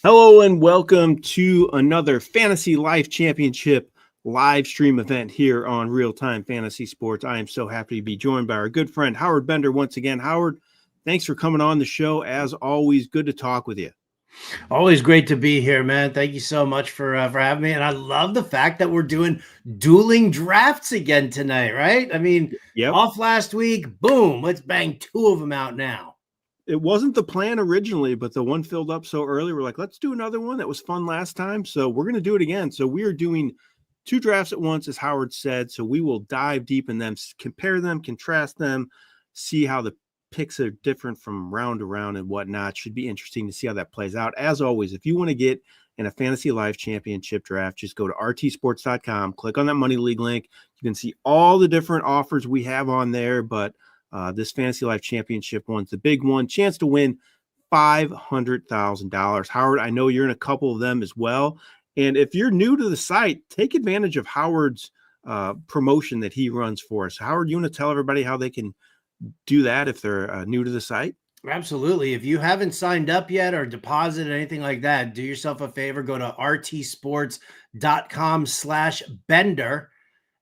Hello and welcome to another Fantasy Life Championship live stream event here on RealTime Fantasy Sports. I am so happy to be joined by our good friend Howard Bender once again. Howard, thanks for coming on the show. As always, good to talk with you. Always great to be here, man. Thank you so much for having me. And I love the fact that we're doing dueling drafts again tonight, right? I mean, Yep. off last week, boom, let's bang two of them out now. It wasn't the plan originally, but the one filled up so early. We're like, let's do another one. That was fun last time. So we're going to do it again. So we are doing two drafts at once, as Howard said. So we will dive deep in them, compare them, contrast them, see how the picks are different from round to round and whatnot. Should be interesting to see how that plays out. As always, if you want to get in a Fantasy Life Championship draft, just go to rtsports.com, click on that Money League link. You can see all the different offers we have on there, but this Fantasy Life Championship one's the big one. Chance to win $500,000. Howard, I know you're in a couple of them as well. And if you're new to the site, take advantage of Howard's promotion that he runs for us. Howard, you want to tell everybody how they can do that if they're new to the site? Absolutely. If you haven't signed up yet or deposited anything like that, do yourself a favor, go to rtsports.com/Bender.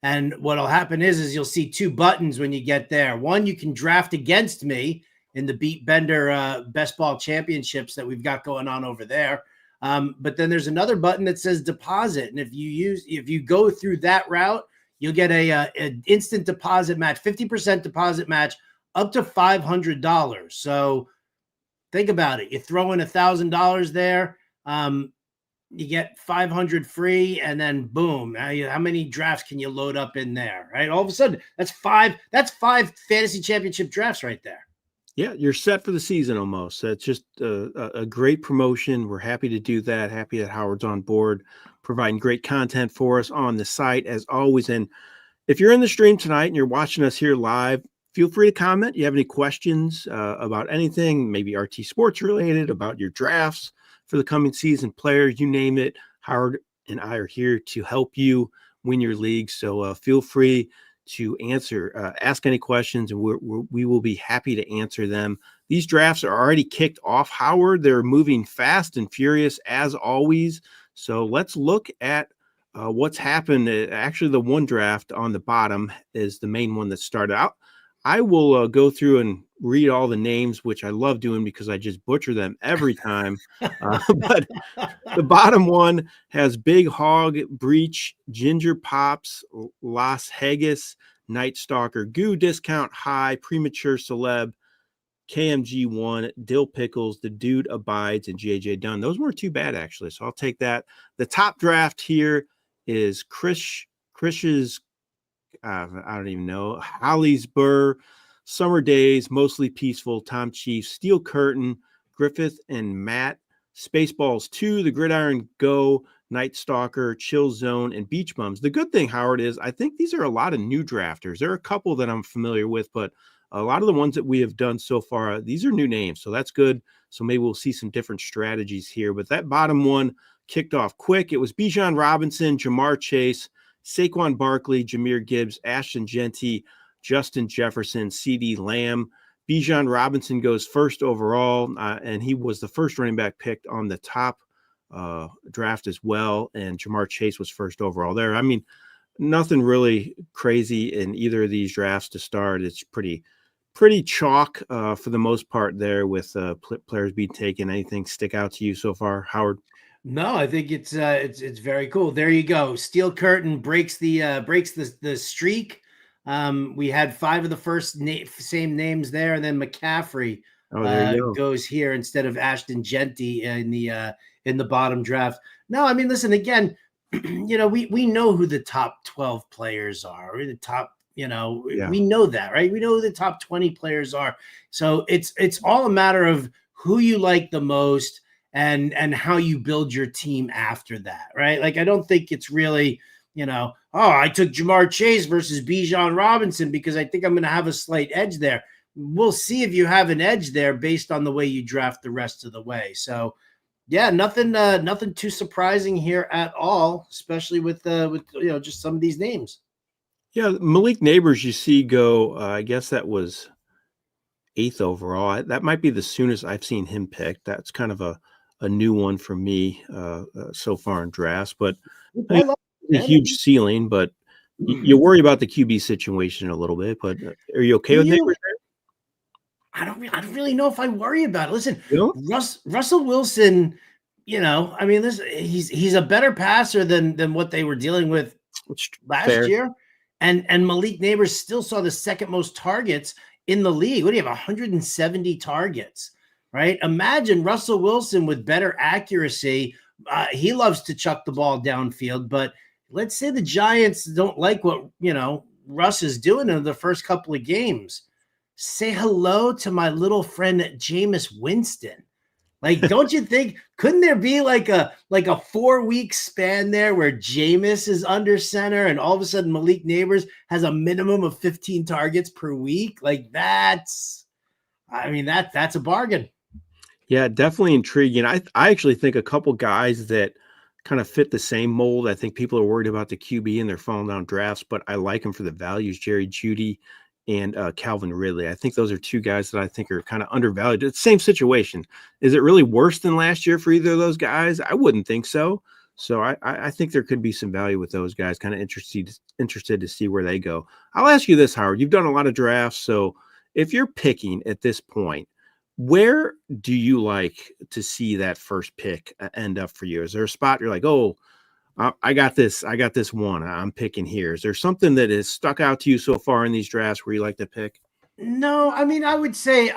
And what'll happen is you'll see two buttons when you get there. One, you can draft against me in the Beat Bender Best Ball Championships that we've got going on over there. But then there's another button that says deposit. And if you go through that route, you'll get an instant deposit match, 50% deposit match up to $500. So think about it. You throw in $1,000 there. You get 500 free, and then boom, how many drafts can you load up in there, right? All of a sudden, that's five fantasy championship drafts right there. Yeah, you're set for the season almost. That's just a great promotion. We're happy to do that. Happy that Howard's on board, providing great content for us on the site as always. And if you're in the stream tonight and you're watching us here live, feel free to comment. You have any questions about anything, maybe RT Sports related, about your drafts for the coming season, players, you name it. Howard and I are here to help you win your league. So feel free to ask any questions, and we will be happy to answer them. These drafts are already kicked off, Howard. They're moving fast and furious as always. So let's look at what's happened. Actually, the one draft on the bottom is the main one that started out. I will go through and read all the names, which I love doing because I just butcher them every time. But the bottom one has Big Hog, Breach, Ginger Pops, Las Haggis, Night Stalker, Goo Discount High, Premature Celeb, KMG1, Dill Pickles, The Dude Abides, and JJ Dunn. Those weren't too bad, actually, so I'll take that. The top draft here is Chris's I don't even know. Holly's Burr, Summer Days, Mostly Peaceful, Tom Chief, Steel Curtain, Griffith and Matt, Spaceballs 2, The Gridiron Go, Night Stalker, Chill Zone, and Beach Bums. The good thing, Howard, is I think these are a lot of new drafters. There are a couple that I'm familiar with, but a lot of the ones that we have done so far, these are new names, so that's good. So maybe we'll see some different strategies here. But that bottom one kicked off quick. It was Bijan Robinson, Jamar Chase, Saquon Barkley, Jahmyr Gibbs, Ashton Genty, Justin Jefferson, CeeDee Lamb. Bijan Robinson goes first overall, and he was the first running back picked on the top draft as well. And Jamar Chase was first overall there. I mean, nothing really crazy in either of these drafts to start. It's pretty chalk for the most part there with players being taken. Anything stick out to you so far, Howard? No, I think it's very cool. There you go. Steel Curtain breaks the streak. We had 5 of the first same names there, and then McCaffrey goes here instead of Ashton Genty in the bottom draft. No, I mean, listen again. We know who the top 12 players are. Or the top, we know that, right? We know who the top 20 players are. So it's all a matter of who you like the most and how you build your team after that, right? Like, I don't think it's really, I took Jamar Chase versus Bijan Robinson because I think I'm going to have a slight edge there. We'll see if you have an edge there based on the way you draft the rest of the way. So, yeah, nothing too surprising here at all, especially with just some of these names. Yeah, Malik Neighbors, you see go. I guess that was 8th overall. That might be the soonest I've seen him picked. That's kind of a a new one for me so far in drafts. But I I mean, love a it, huge ceiling, but man. you worry about the QB situation a little bit. But are you okay Do with you? Neighbors? I don't really know if I worry about it. Listen, You know, Russell Wilson, I mean, this he's a better passer than what they were dealing with it's last fair. year. And Malik Neighbors still saw the second most targets in the league. What do you have? 170 targets, right? Imagine Russell Wilson with better accuracy. He loves to chuck the ball downfield, but let's say the Giants don't like what Russ is doing in the first couple of games. Say hello to my little friend Jameis Winston. Like, don't you think, couldn't there be like a 4-week span there where Jameis is under center and all of a sudden Malik Neighbors has a minimum of 15 targets per week? Like that's a bargain. Yeah, definitely intriguing. I actually think a couple guys that kind of fit the same mold. I think people are worried about the QB and they're falling down drafts, but I like them for the values. Jerry Jeudy and Calvin Ridley. I think those are two guys that I think are kind of undervalued. It's the same situation. Is it really worse than last year for either of those guys? I wouldn't think so. So I think there could be some value with those guys. Kind of interested to see where they go. I'll ask you this, Howard. You've done a lot of drafts, so if you're picking at this point, where do you like to see that first pick end up for you? Is there a spot you're like, oh, I got this. I got this one. I'm picking here. Is there something that has stuck out to you so far in these drafts where you like to pick? No, I mean, I would say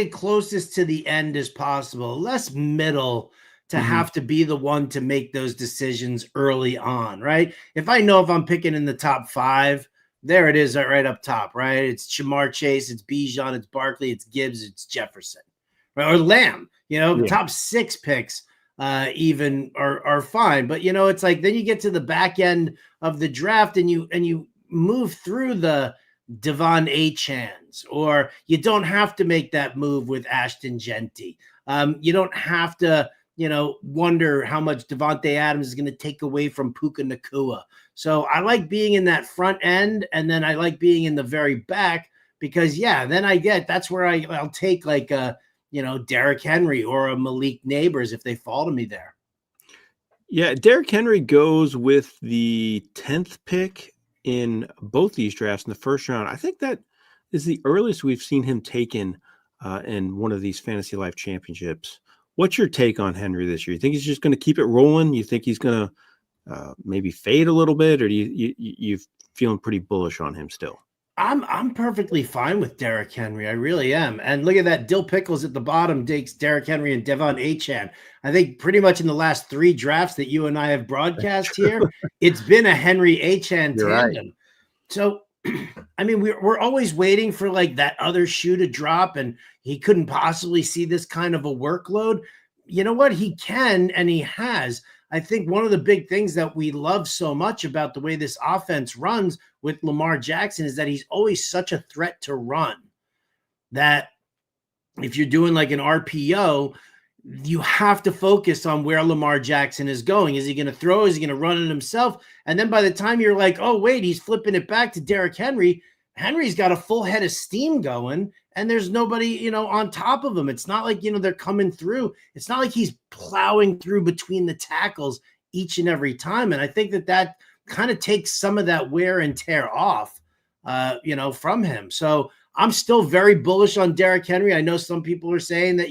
closest to the end as possible, less middle to Hmm. have to be the one to make those decisions early on, right? If I know if I'm picking in the top 5, there it is right up top, right? It's Jamar Chase, it's Bijan, it's Barkley, it's Gibbs, it's Jefferson, right? Or Lamb, Yeah. top 6 picks even are fine. But it's like then you get to the back end of the draft and you move through the Devon Achans, or you don't have to make that move with Ashton Genty. You don't have to, wonder how much Devontae Adams is going to take away from Puka Nakua. So I like being in that front end, and then I like being in the very back because, then that's where I'll take like a, Derrick Henry or a Malik Neighbors if they fall to me there. Yeah. Derrick Henry goes with the 10th pick in both these drafts in the first round. I think that is the earliest we've seen him taken in one of these Fantasy Life Championships. What's your take on Henry this year? You think he's just going to keep it rolling? You think he's going to maybe fade a little bit, or do you feeling pretty bullish on him still? I'm perfectly fine with Derrick Henry. I really am. And look at that. Dill Pickles at the bottom takes Derrick Henry and Devon Achane. I think pretty much in the last 3 drafts that you and I have broadcast here, it's been a Henry Achane You're right. tandem. So, I mean, we're always waiting for like that other shoe to drop, and he couldn't possibly see this kind of a workload. You know what? He can, and he has. I think one of the big things that we love so much about the way this offense runs with Lamar Jackson is that he's always such a threat to run that if you're doing like an RPO, you have to focus on where Lamar Jackson is going. Is he going to throw? Is he going to run it himself? And then by the time you're like, oh, wait, he's flipping it back to Derrick Henry, Henry's got a full head of steam going, and there's nobody, on top of him. It's not like, they're coming through. It's not like he's plowing through between the tackles each and every time. And I think that kind of takes some of that wear and tear off, from him. So I'm still very bullish on Derrick Henry. I know some people are saying that,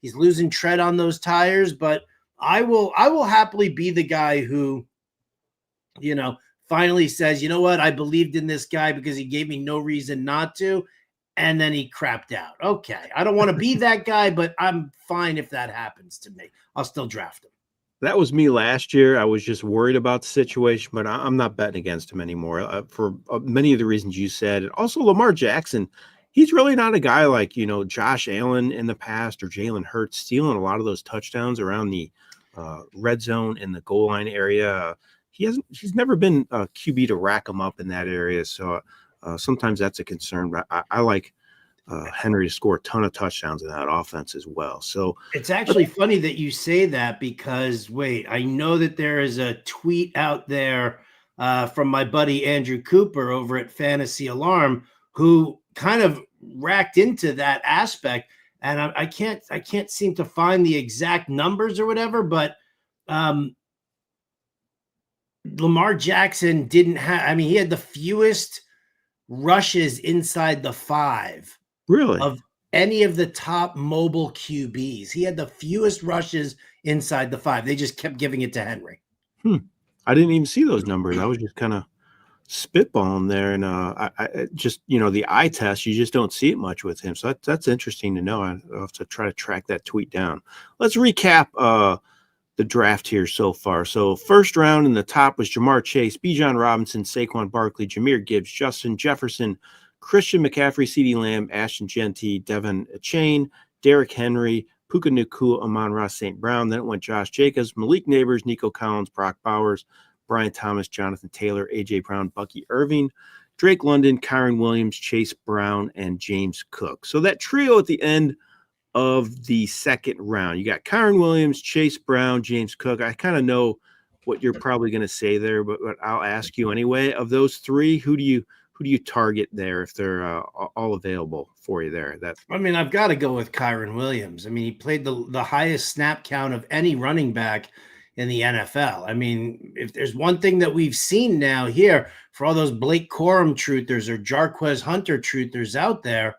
he's losing tread on those tires, but I will happily be the guy who, finally says, you know what, I believed in this guy because he gave me no reason not to, and then he crapped out. Okay, I don't want to be that guy, but I'm fine if that happens to me. I'll still draft him. That was me last year. I was just worried about the situation, but I'm not betting against him anymore for many of the reasons you said. And also, Lamar Jackson, he's really not a guy like, Josh Allen in the past or Jalen Hurts stealing a lot of those touchdowns around the red zone in the goal line area. He's never been a QB to rack him up in that area. So sometimes that's a concern. But I like Henry to score a ton of touchdowns in that offense as well. So It's actually funny that you say that because, wait, I know that there is a tweet out there from my buddy Andrew Cooper over at Fantasy Alarm who kind of racked into that aspect. and I can't seem to find the exact numbers or whatever, but Lamar Jackson didn't have. I mean, he had the fewest rushes inside the 5 Really? of any of the top mobile QBs. He had the fewest rushes inside the 5. They just kept giving it to Henry. I didn't even see those numbers. I was just kind of spitballing there, and I just the eye test. You just don't see it much with him, so that's interesting to know. I'll have to try to track that tweet down. Let's recap the draft here so far. So first round in the top was Jamar Chase, Bijan Robinson, Saquon Barkley, Jahmyr Gibbs, Justin Jefferson, Christian McCaffrey, CeeDee Lamb, Ashton Genty, Devin Achane, Derrick Henry, Puka Nacua, Amon-Ra St. Brown. Then it went Josh Jacobs, Malik Neighbors, Nico Collins, Brock Bowers, Brian Thomas, Jonathan Taylor, A.J. Brown, Bucky Irving, Drake London, Kyron Williams, Chase Brown, and James Cook. So that trio at the end of the second round, you got Kyron Williams, Chase Brown, James Cook. I kind of know what you're probably going to say there, but I'll ask you anyway. Of those three, who do you target there if they're all available for you there? I've got to go with Kyron Williams. I mean, he played the highest snap count of any running back in the NFL. I mean, if there's one thing that we've seen now here for all those Blake Corum truthers or Jarquez Hunter truthers out there,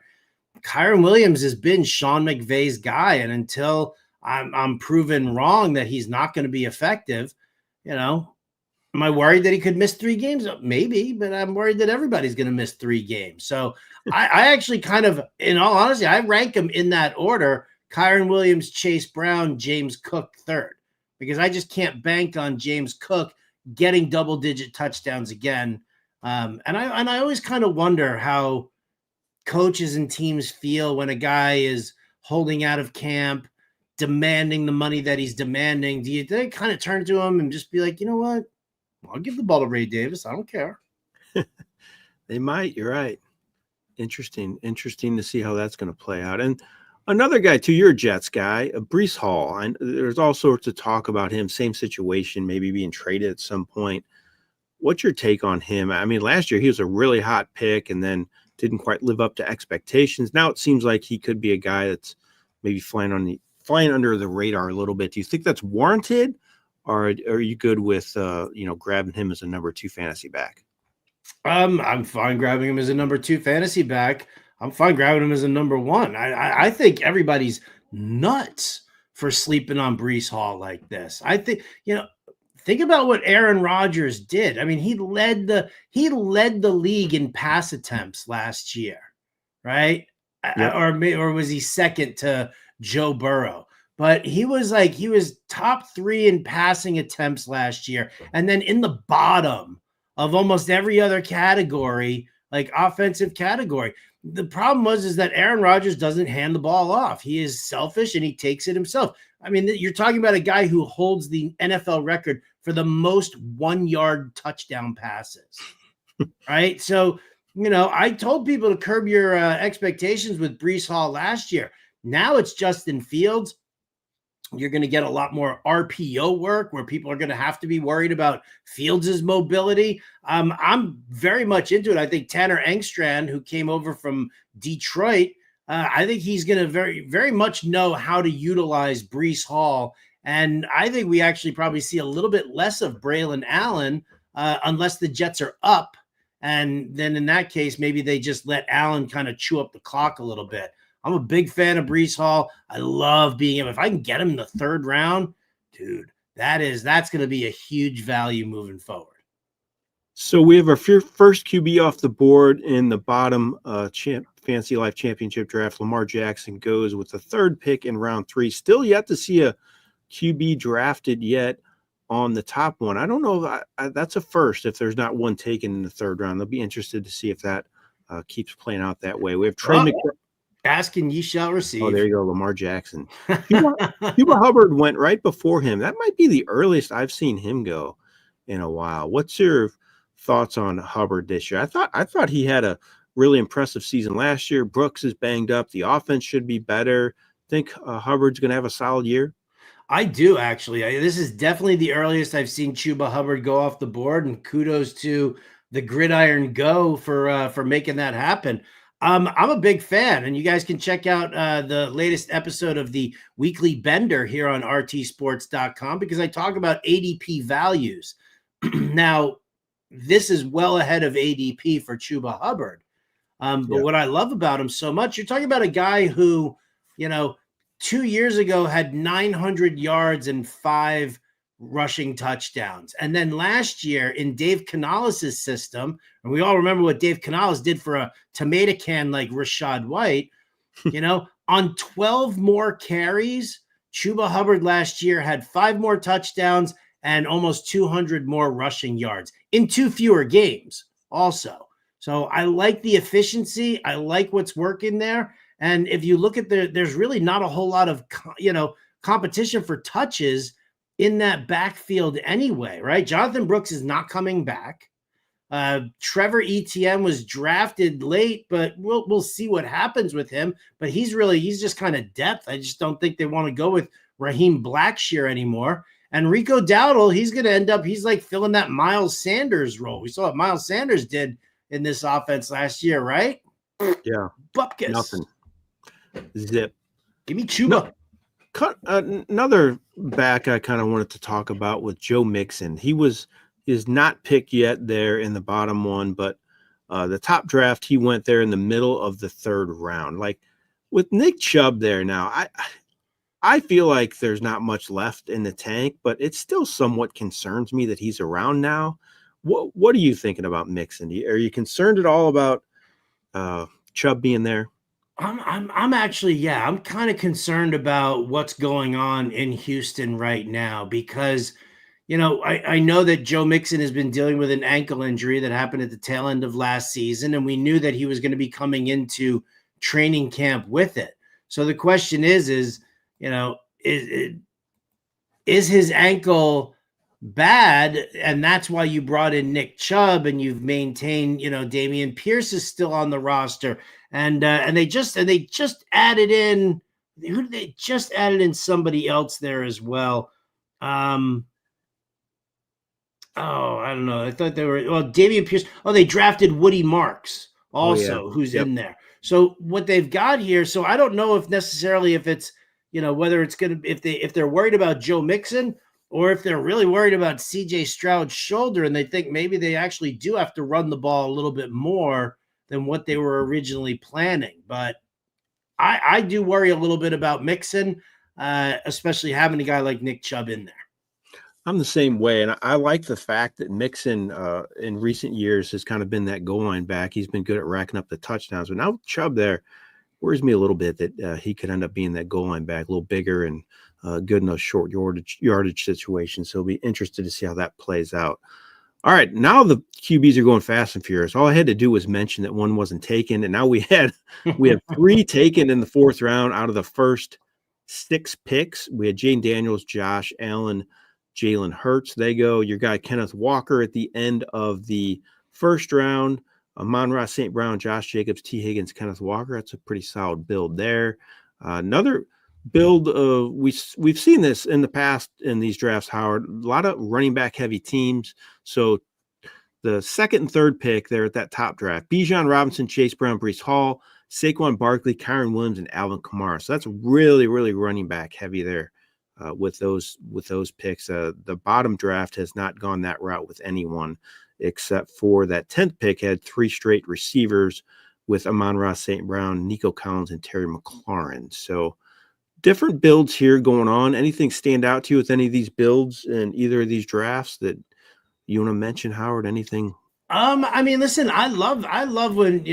Kyron Williams has been Sean McVay's guy. And until I'm proven wrong that he's not going to be effective, am I worried that he could miss 3 games? Maybe, but I'm worried that everybody's going to miss 3 games. So I actually kind of, in all honesty, I rank them in that order: Kyron Williams, Chase Brown, James Cook third, because I just can't bank on James Cook getting double-digit touchdowns again. And I always kind of wonder how coaches and teams feel when a guy is holding out of camp, demanding the money that he's demanding. Do they kind of turn to him and just be like, you know what? I'll give the ball to Ray Davis. I don't care. They might. You're right. Interesting to see how that's going to play out. And another guy too, you're a Jets guy, Breece Hall. And there's all sorts of talk about him. Same situation, maybe being traded at some point. What's your take on him? I mean, last year he was a really hot pick and then didn't quite live up to expectations. Now it seems like he could be a guy that's maybe flying under the radar a little bit. Do you think that's warranted, or are you good with grabbing him as a number 2 fantasy back? I'm fine grabbing him as a number 2 fantasy back. I'm fine grabbing him as a number 1. I think everybody's nuts for sleeping on Breece Hall like this. I think, think about what Aaron Rodgers did. I mean, he led the league in pass attempts last year, right? Yep. Or was he second to Joe Burrow? But he was top 3 in passing attempts last year, and then in the bottom of almost every other category, like offensive category. The problem is that Aaron Rodgers doesn't hand the ball off. He is selfish and he takes it himself. I mean, you're talking about a guy who holds the NFL record for the most 1-yard touchdown passes, right? So, I told people to curb your expectations with Breece Hall last year. Now it's Justin Fields. You're going to get a lot more RPO work where people are going to have to be worried about Fields' mobility. I'm very much into it. I think Tanner Engstrand, who came over from Detroit, I think he's going to very, very much know how to utilize Breece Hall. And I think we actually probably see a little bit less of Braylon Allen unless the Jets are up. And then in that case, maybe they just let Allen kind of chew up the clock a little bit. I'm a big fan of Breece Hall. I love being him. If I can get him in the 3rd round, dude, that's going to be a huge value moving forward. So we have our first QB off the board in the bottom Fantasy Life Championship draft. Lamar Jackson goes with the 3rd pick in round 3. Still yet to see a QB drafted yet on the top one. I don't know if that's a first if there's not one taken in the 3rd round. They'll be interested to see if that keeps playing out that way. We have Trey McBride. Ask and ye shall receive. Oh, there you go, Lamar Jackson. Chuba Hubbard went right before him. That might be the earliest I've seen him go in a while. What's your thoughts on Hubbard this year? I thought he had a really impressive season last year. Brooks is banged up. The offense should be better. Think Hubbard's going to have a solid year? I do, actually. This is definitely the earliest I've seen Chuba Hubbard go off the board, and kudos to the Gridiron Go for making that happen. I'm a big fan, and you guys can check out the latest episode of the weekly Bender here on RTSports.com because I talk about ADP values. Now, this is well ahead of ADP for Chuba Hubbard. But Yeah. what I love about him so much, you're talking about a guy who, 2 years ago had 900 yards and 5 rushing touchdowns. And then last year in Dave Canales' system, and we all remember what Dave Canales did for a tomato can like Rashad White, on 12 more carries, Chuba Hubbard last year had 5 more touchdowns and almost 200 more rushing yards in 2 fewer games also. So I like the efficiency. I like what's working there. And if you look at there's really not a whole lot of, competition for touches in that backfield anyway, right? Jonathan Brooks is not coming back. Trevor Etienne was drafted late, but we'll see what happens with him. But he's just kind of depth. I just don't think they want to go with Raheem Blackshear anymore. And Rico Dowdle, he's going to end up, he's like filling that Miles Sanders role. We saw what Miles Sanders did in this offense last year, right? Yeah. Bupkis. Nothing. Zip. Give me Chuba. Another back I kind of wanted to talk about with Joe Mixon. He is not picked yet there in the bottom one, but the top draft, he went there in the middle of the 3rd round. Like with Nick Chubb there now, I feel like there's not much left in the tank, but it still somewhat concerns me that he's around now. What are you thinking about Mixon? Are you concerned at all about Chubb being there? I'm actually, I'm kind of concerned about what's going on in Houston right now because, I know that Joe Mixon has been dealing with an ankle injury that happened at the tail end of last season, and we knew that he was going to be coming into training camp with it. So the question is his ankle bad, and that's why you brought in Nick Chubb and you've maintained, Damian Pierce is still on the roster, and they just added in they just added in somebody else there as well. I don't know. I thought they were Damian Pierce. Oh, they drafted Woody Marks also, who's in there. So what they've got here. So I don't know if necessarily if it's whether it's gonna if they're worried about Joe Mixon or if they're really worried about CJ Stroud's shoulder and they think maybe they actually do have to run the ball a little bit more than what they were originally planning. But I do worry a little bit about Mixon, especially having a guy like Nick Chubb in there. I'm the same way, and I like the fact that Mixon in recent years has kind of been that goal line back. He's been good at racking up the touchdowns, but now Chubb there worries me a little bit that he could end up being that goal line back, a little bigger and good in those short yardage situations. So I'll be interested to see how that plays out. All right, now the QBs are going fast and furious. All I had to do was mention that one wasn't taken, and now we have 3 taken in the 4th round out of the first 6 picks. We had Jane Daniels, Josh Allen, Jalen Hurts. They go. Your guy Kenneth Walker at the end of the 1st round. Amon-Ra St. Brown, Josh Jacobs, T. Higgins, Kenneth Walker. That's a pretty solid build there. Another build, we've seen this in the past in these drafts, Howard. A lot of running back heavy teams. So the 2nd and 3rd pick there at that top draft, Bijan Robinson, Chase Brown, Breece Hall, Saquon Barkley, Kyron Williams, and Alvin Kamara. So that's really, really running back heavy there with those picks. The bottom draft has not gone that route with anyone except for that 10th pick had 3 straight receivers with Amon-Ra St. Brown, Nico Collins, and Terry McLaurin. So different builds here going on. Anything stand out to you with any of these builds in either of these drafts that you want to mention, Howard? Anything? I mean, listen, I love when,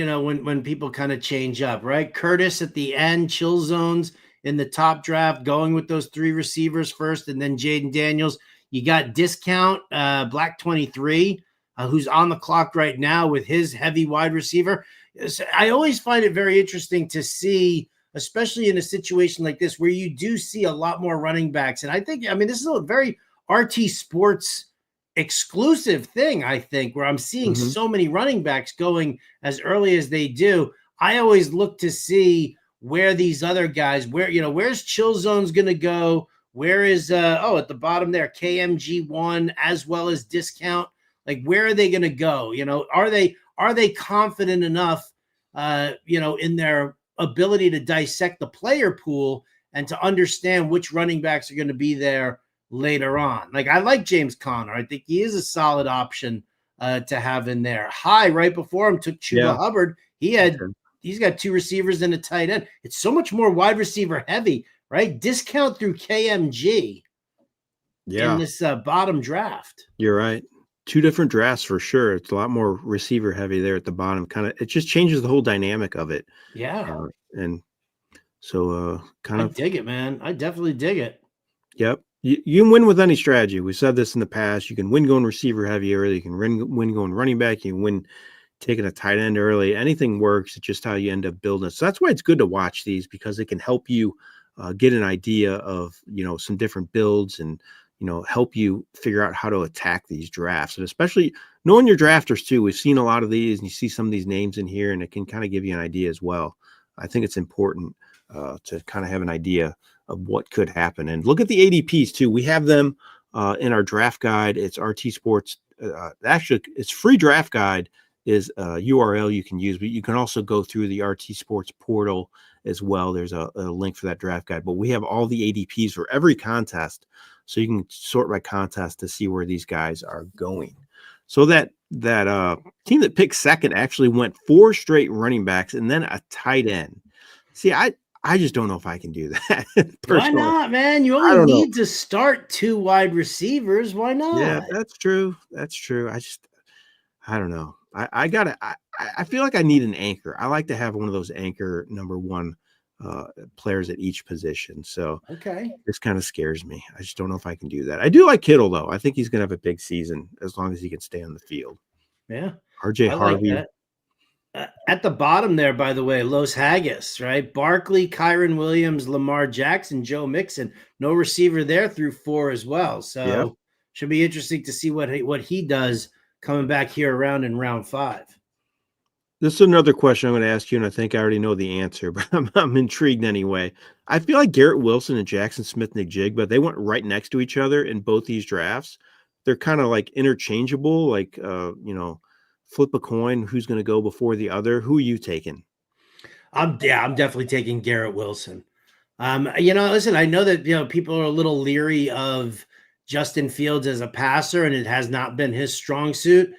when people kind of change up, right? Curtis at the end, chill zones in the top draft, going with those 3 receivers first, and then Jaden Daniels. You got Discount, Black 23, who's on the clock right now with his heavy wide receiver. I always find it very interesting to see, especially in a situation like this, where you do see a lot more running backs. And I think, this is a very RT Sports exclusive thing, I think, where I'm seeing so many running backs going as early as they do. I always look to see where these other guys, where's Chill Zone's going to go? Where is, at the bottom there, KMG1 as well as Discount. Like, where are they going to go? Are they confident enough in their ability to dissect the player pool and to understand which running backs are going to be there later on. Like, I like James Conner. I think he is a solid option to have in there. High right before him took Chuba Hubbard. He's got 2 receivers and a tight end. It's so much more wide receiver heavy, right? Discount through KMG in this bottom draft. You're right. 2 different drafts for sure. It's a lot more receiver heavy there at the bottom. It just changes the whole dynamic of it. Yeah. And so I dig it, man. I definitely dig it. Yep. You can win with any strategy. We said this in the past. You can win going receiver heavy early. You can win going running back. You can win taking a tight end early. Anything works. It's just how you end up building. So that's why it's good to watch these, because it can help you get an idea of, some different builds and, help you figure out how to attack these drafts. And especially knowing your drafters too. We've seen a lot of these, and you see some of these names in here, and it can kind of give you an idea as well. I think it's important to kind of have an idea of what could happen. And look at the ADPs too. We have them in our draft guide. It's RTSports. Actually, it's free draft guide is a URL you can use, but you can also go through the RTSports portal as well. There's a link for that draft guide, but we have all the ADPs for every contest. So you can sort by contest to see where these guys are going. So that team that picked second actually went 4 straight running backs and then a tight end. See, I just don't know if I can do that. Why not, man? You only need to start 2 wide receivers. Why not? Yeah, that's true. That's true. I don't know. I feel like I need an anchor. I like to have one of those anchor number 1 players at each position. So this kind of scares me. I just don't know if I can do that. I do like Kittle though. I think he's going to have a big season as long as he can stay on the field. Yeah. RJ Harvey. Like at the bottom there, by the way, Los Haggis, right? Barkley, Kyron Williams, Lamar Jackson, Joe Mixon. No receiver there through 4 as well. So should be interesting to see what he does coming back here around in round 5. This is another question I'm going to ask you, and I think I already know the answer, but I'm intrigued anyway. I feel like Garrett Wilson and Jackson Smith-Njigba, they went right next to each other in both these drafts. They're kind of like interchangeable, like, flip a coin. Who's going to go before the other? Who are you taking? I'm definitely taking Garrett Wilson. Listen, I know that, people are a little leery of Justin Fields as a passer, and it has not been his strong suit.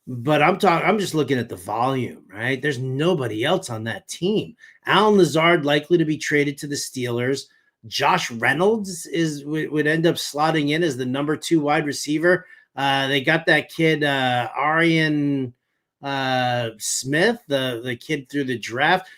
But I'm just looking at the volume, right? There's nobody else on that team. Allen Lazard likely to be traded to the Steelers. Josh Reynolds would end up slotting in as the number 2 wide receiver. They got that kid Arian Smith, the kid through the draft.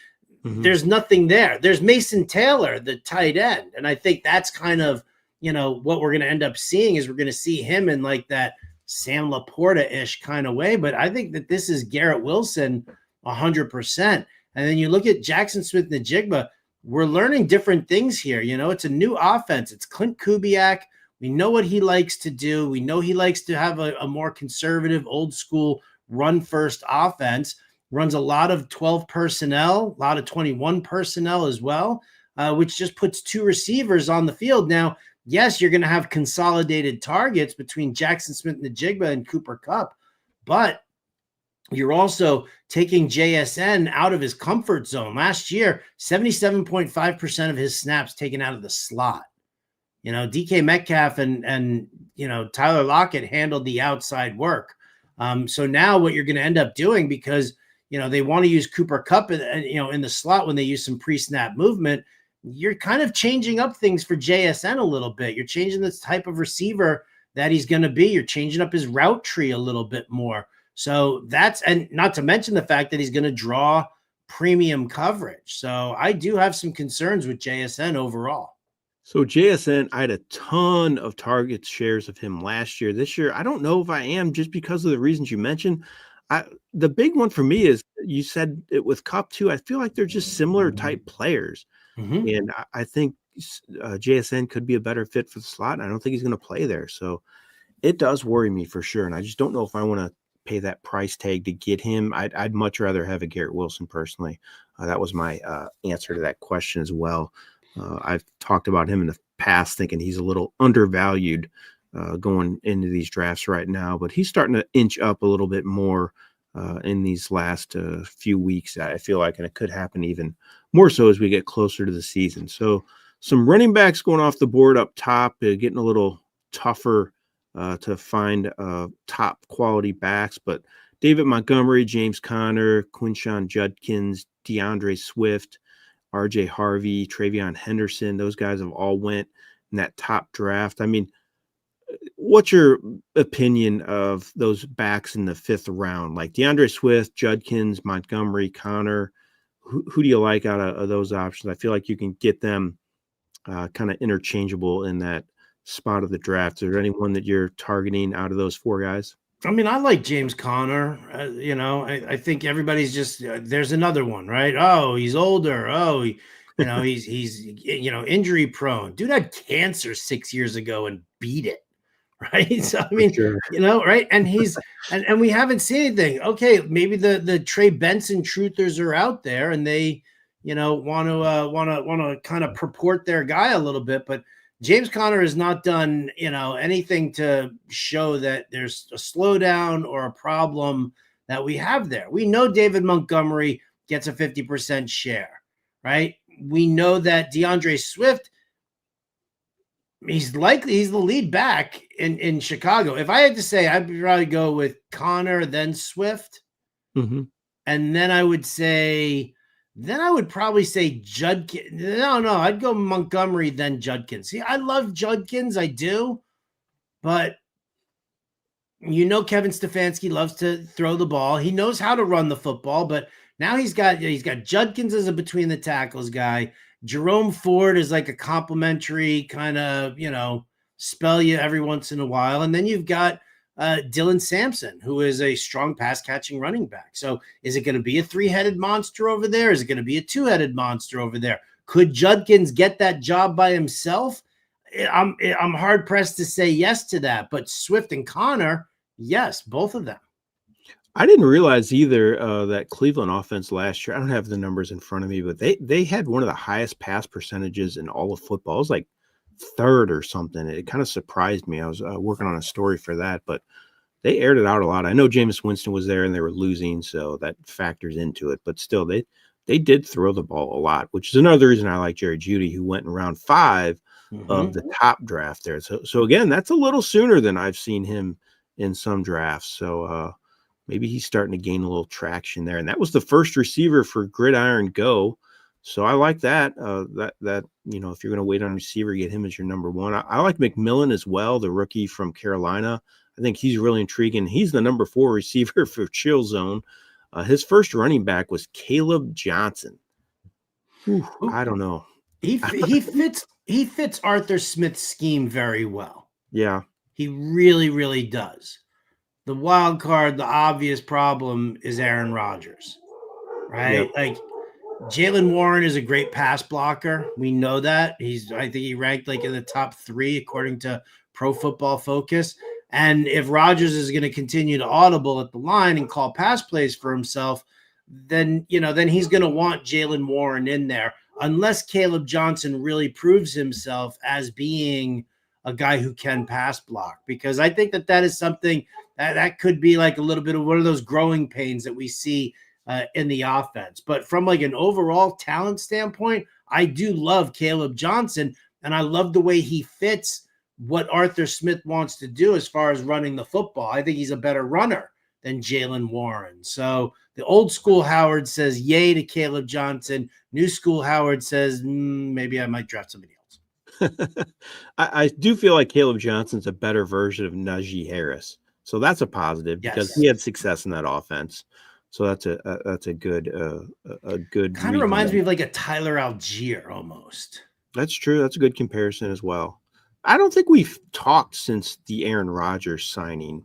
Mm-hmm. There's nothing there. There's Mason Taylor, the tight end, and I think that's kind of what we're going to end up seeing is we're going to see him in like that Sam Laporta-ish kind of way, but I think that this is Garrett Wilson 100%. And then you look at Jackson Smith-Njigba, we're learning different things here. It's a new offense. It's Clint Kubiak. We know what he likes to do. We know he likes to have a more conservative, old school run-first offense. Runs a lot of 12 personnel, a lot of 21 personnel as well, which just puts 2 receivers on the field. Now, yes, you're going to have consolidated targets between Jackson Smith-Njigba and Cooper Kupp, but you're also taking JSN out of his comfort zone. Last year, 77.5% of his snaps taken out of the slot. DK Metcalf and Tyler Lockett handled the outside work. So now what you're going to end up doing, because they want to use Cooper Kupp in the slot when they use some pre-snap movement, you're kind of changing up things for JSN a little bit. You're changing the type of receiver that he's going to be. You're changing up his route tree a little bit more. So and not to mention the fact that he's going to draw premium coverage. So I do have some concerns with JSN overall. So JSN, I had a ton of target shares of him last year. This year, I don't know if I am, just because of the reasons you mentioned. The big one for me is, you said it with Kupp too. I feel like they're just similar type players. Mm-hmm. And I think JSN could be a better fit for the slot. I don't think he's going to play there. So it does worry me for sure. And I just don't know if I want to pay that price tag to get him. I'd much rather have a Garrett Wilson personally. That was my answer to that question as well. I've talked about him in the past, thinking he's a little undervalued going into these drafts right now, but he's starting to inch up a little bit more in these last few weeks, I feel like, and it could happen even more so as we get closer to the season. So some running backs going off the board up top, getting a little tougher to find top quality backs, but David Montgomery, James Conner, Quinshon Judkins, DeAndre Swift, RJ Harvey, Travion Henderson, those guys have all went in that top draft. I mean, what's your opinion of those backs in the 5th round? Like DeAndre Swift, Judkins, Montgomery, Connor. Who do you like out of those options? I feel like you can get them kind of interchangeable in that spot of the draft. Is there anyone that you're targeting out of those 4 guys? I mean, I like James Conner. I think everybody's just there's another one, right? Oh, he's older. Oh, he's injury prone. Dude had cancer 6 years ago and beat it, right? So I mean, Sure. right? And he's and we haven't seen anything. Okay, maybe the Trey Benson truthers are out there and they, want to kind of purport their guy a little bit, but James Conner has not done, anything to show that there's a slowdown or a problem that we have there. We know David Montgomery gets a 50% share, right? We know that DeAndre Swift, he's the lead back in Chicago. If I had to say, I'd probably go with Conner, then Swift. Mm-hmm. And then I would probably say Judkins. No, I'd go Montgomery, then Judkins. See, I love Judkins, I do, but Kevin Stefanski loves to throw the ball. He knows how to run the football, but now he's got Judkins as a between the tackles guy. Jerome Ford is like a complimentary kind of, spell you every once in a while, and then you've got Dylan Sampson, who is a strong pass catching running back. So is it going to be a 3-headed monster over there? Is it going to be a 2-headed monster over there? Could Judkins get that job by himself? I'm hard pressed to say yes to that, but Swift and Connor, yes, both of them. I didn't realize either that Cleveland offense last year, I don't have the numbers in front of me, but they had one of the highest pass percentages in all of football. It was like 3rd or something. It kind of surprised me. I was working on a story for that, but they aired it out a lot. I know Jameis Winston was there and they were losing, so that factors into it. But still, they did throw the ball a lot, which is another reason I like Jerry Jeudy, who went in round 5 of the top draft there. So again, that's a little sooner than I've seen him in some drafts. So maybe he's starting to gain a little traction there. And that was the first receiver for Gridiron Go. So I like that. That if you're going to wait on receiver, get him as your number 1. I like McMillan as well, the rookie from Carolina. I think he's really intriguing. He's the number 4 receiver for Chill Zone. His first running back was Caleb Johnson. I don't know. He fits Arthur Smith's scheme very well. Yeah, he really, really does. The wild card, the obvious problem is Aaron Rodgers, right? Yep. Like Jaylen Warren is a great pass blocker. We know that. I think he ranked like in the top 3 according to Pro Football Focus. And if Rodgers is going to continue to audible at the line and call pass plays for himself, then he's going to want Jaylen Warren in there, unless Caleb Johnson really proves himself as being a guy who can pass block. Because I think that is something that could be like a little bit of one of those growing pains that we see in the offense. But from like an overall talent standpoint, I do love Caleb Johnson, and I love the way he fits what Arthur Smith wants to do as far as running the football. I think he's a better runner than Jaylen Warren. So the old school Howard says yay to Caleb Johnson. New school Howard says maybe I might draft somebody else. I do feel like Caleb Johnson's a better version of Najee Harris. So that's a positive because he had success in that offense. So that's a good kind of reminds me of like a Tyler Algier almost. That's true. That's a good comparison as well. I don't think we've talked since the Aaron Rodgers signing,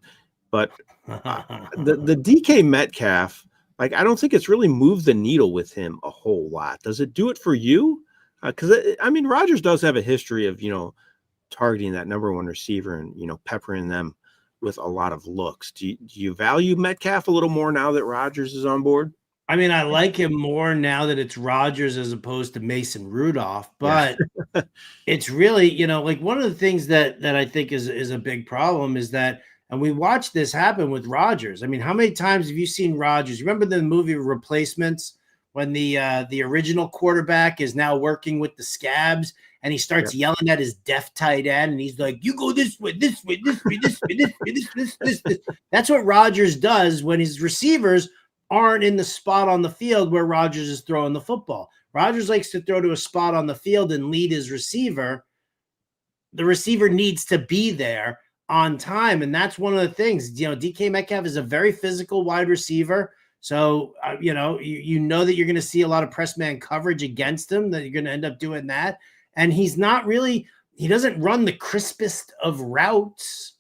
but the DK Metcalf, like I don't think it's really moved the needle with him a whole lot. Does it do it for you? Because Rodgers does have a history of targeting that number 1 receiver and peppering them with a lot of looks. Do you value Metcalf a little more now that Rodgers is on board? I mean, I like him more now that it's Rodgers as opposed to Mason Rudolph, but it's really, like one of the things that I think is a big problem is that And we watched this happen with Rodgers. I mean, how many times have you seen Rodgers? Remember the movie Replacements when the original quarterback is now working with the scabs and he starts yelling at his deaf tight end and he's like, you go this way, this way, this way, this way, this way, this. That's what Rodgers does when his receivers aren't in the spot on the field where Rodgers is throwing the football. Rodgers likes to throw to a spot on the field and lead his receiver. The receiver needs to be there on time. And that's one of the things, DK Metcalf is a very physical wide receiver. So, you know that you're going to see a lot of press man coverage against him, that you're going to end up doing that. And he doesn't run the crispest of routes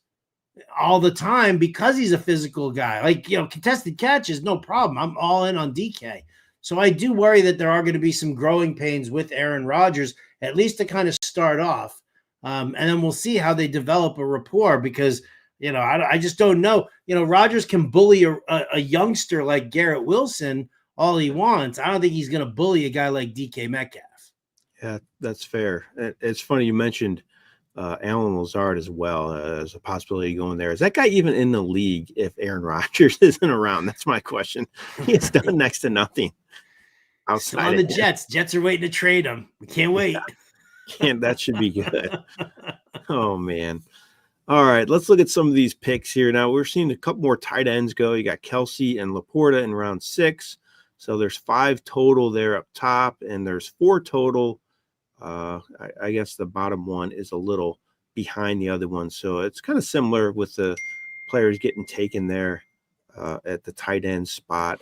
all the time because he's a physical guy. Like, contested catch is no problem. I'm all in on DK. So I do worry that there are going to be some growing pains with Aaron Rodgers, at least to kind of start off. And then we'll see how they develop a rapport because, I just don't know. Rodgers can bully a youngster like Garrett Wilson all he wants. I don't think he's going to bully a guy like DK Metcalf. Yeah, that's fair. It's funny you mentioned Allen Lazard as well as a possibility going there. Is that guy even in the league if Aaron Rodgers isn't around? That's my question. He has done next to nothing. Outside on the Jets. Jets are waiting to trade him. We can't wait. That should be good. Oh, man. All right, let's look at some of these picks here. Now, we're seeing a couple more tight ends go. You got Kelsey and Laporta in round 6. So there's 5 total there up top, and there's 4 total. I guess the bottom one is a little behind the other one. So it's kind of similar with the players getting taken there at the tight end spot.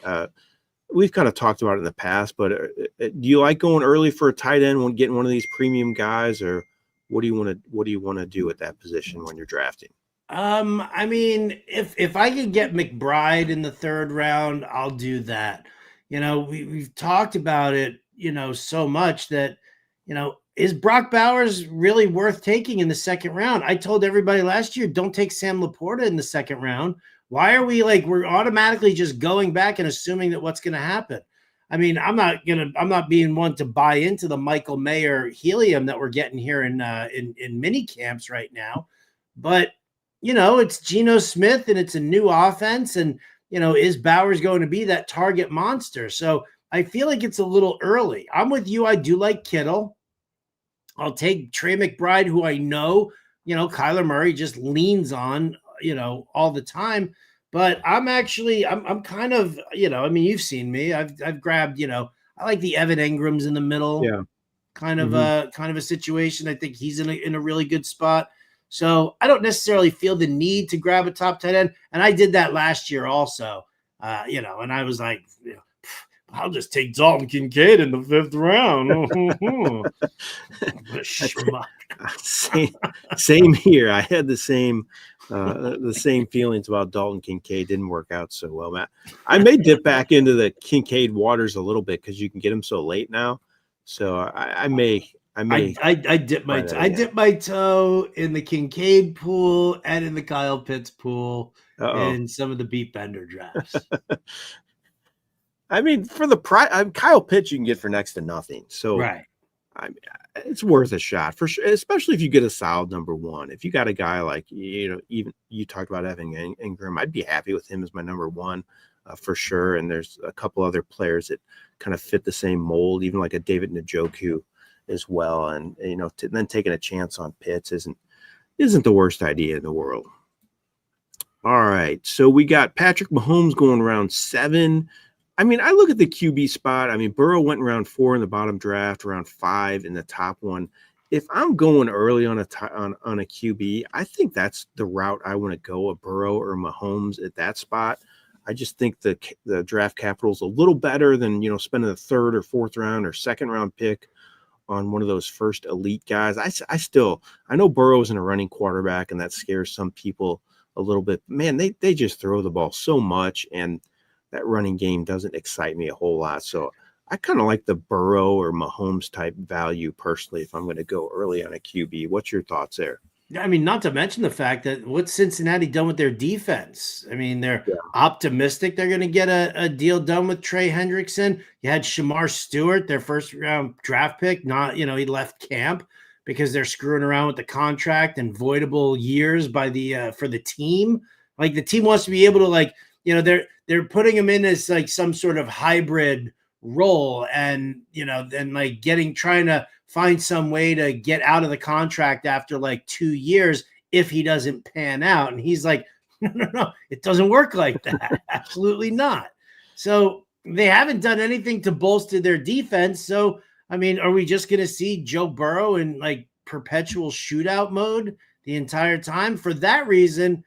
We've kind of talked about it in the past, but do you like going early for a tight end when getting one of these premium guys, or what do you want to do at that position when you're drafting? I mean, if I could get McBride in the 3rd round, I'll do that. We've talked about it, so much that, is Brock Bowers really worth taking in the 2nd round? I told everybody last year, don't take Sam Laporta in the 2nd round. Why are we're automatically just going back and assuming that what's going to happen? I mean, I'm not being one to buy into the Michael Mayer helium that we're getting here in mini camps right now. But, it's Geno Smith and it's a new offense. And, is Bowers going to be that target monster? So I feel like it's a little early. I'm with you. I do like Kittle. I'll take Trey McBride, who I know, Kyler Murray just leans on, all the time. But I'm kind of, you've seen me. I've grabbed, I like the Evan Ingrams in the middle. Yeah. Kind of a situation. I think he's in a really good spot. So I don't necessarily feel the need to grab a top tight end. And I did that last year also, and I was like, I'll just take Dalton Kincaid in the 5th round. Same here. I had the same feelings about Dalton Kincaid. Didn't work out so well, Matt. I may dip back into the Kincaid waters a little bit because you can get him so late now. So I dip my toe in the Kincaid pool and in the Kyle Pitts pool in some of the beat Bender drafts. I mean, for the price, Kyle Pitts you can get for next to nothing. So right. I mean, it's worth a shot for sure, especially if you get a solid number 1. If you got a guy like, even you talked about Evan Ingram, I'd be happy with him as my number 1 for sure. And there's a couple other players that kind of fit the same mold, even like a David Njoku as well. And, then taking a chance on Pitts isn't the worst idea in the world. All right. So we got Patrick Mahomes going around 7. I mean, I look at the QB spot. I mean, Burrow went in round 4 in the bottom draft, around 5 in the top one. If I'm going early on a QB, I think that's the route I want to go, a Burrow or Mahomes at that spot. I just think the draft capital is a little better than, spending the 3rd or 4th round or 2nd round pick on one of those first elite guys. I know Burrow isn't a running quarterback, and that scares some people a little bit. Man, they just throw the ball so much, and that running game doesn't excite me a whole lot. So I kind of like the Burrow or Mahomes type value personally if I'm going to go early on a QB. What's your thoughts there? I mean, not to mention the fact that what's Cincinnati done with their defense? I mean, they're optimistic they're going to get a deal done with Trey Hendrickson. You had Shamar Stewart, their 1st round draft pick. He left camp because they're screwing around with the contract and voidable years by for the team. Like the team wants to be able to like, they're putting him in as like some sort of hybrid role, and then like trying to find some way to get out of the contract after like 2 years if he doesn't pan out. And he's like, no, it doesn't work like that. Absolutely not. So they haven't done anything to bolster their defense. So, I mean, are we just going to see Joe Burrow in like perpetual shootout mode the entire time? For that reason,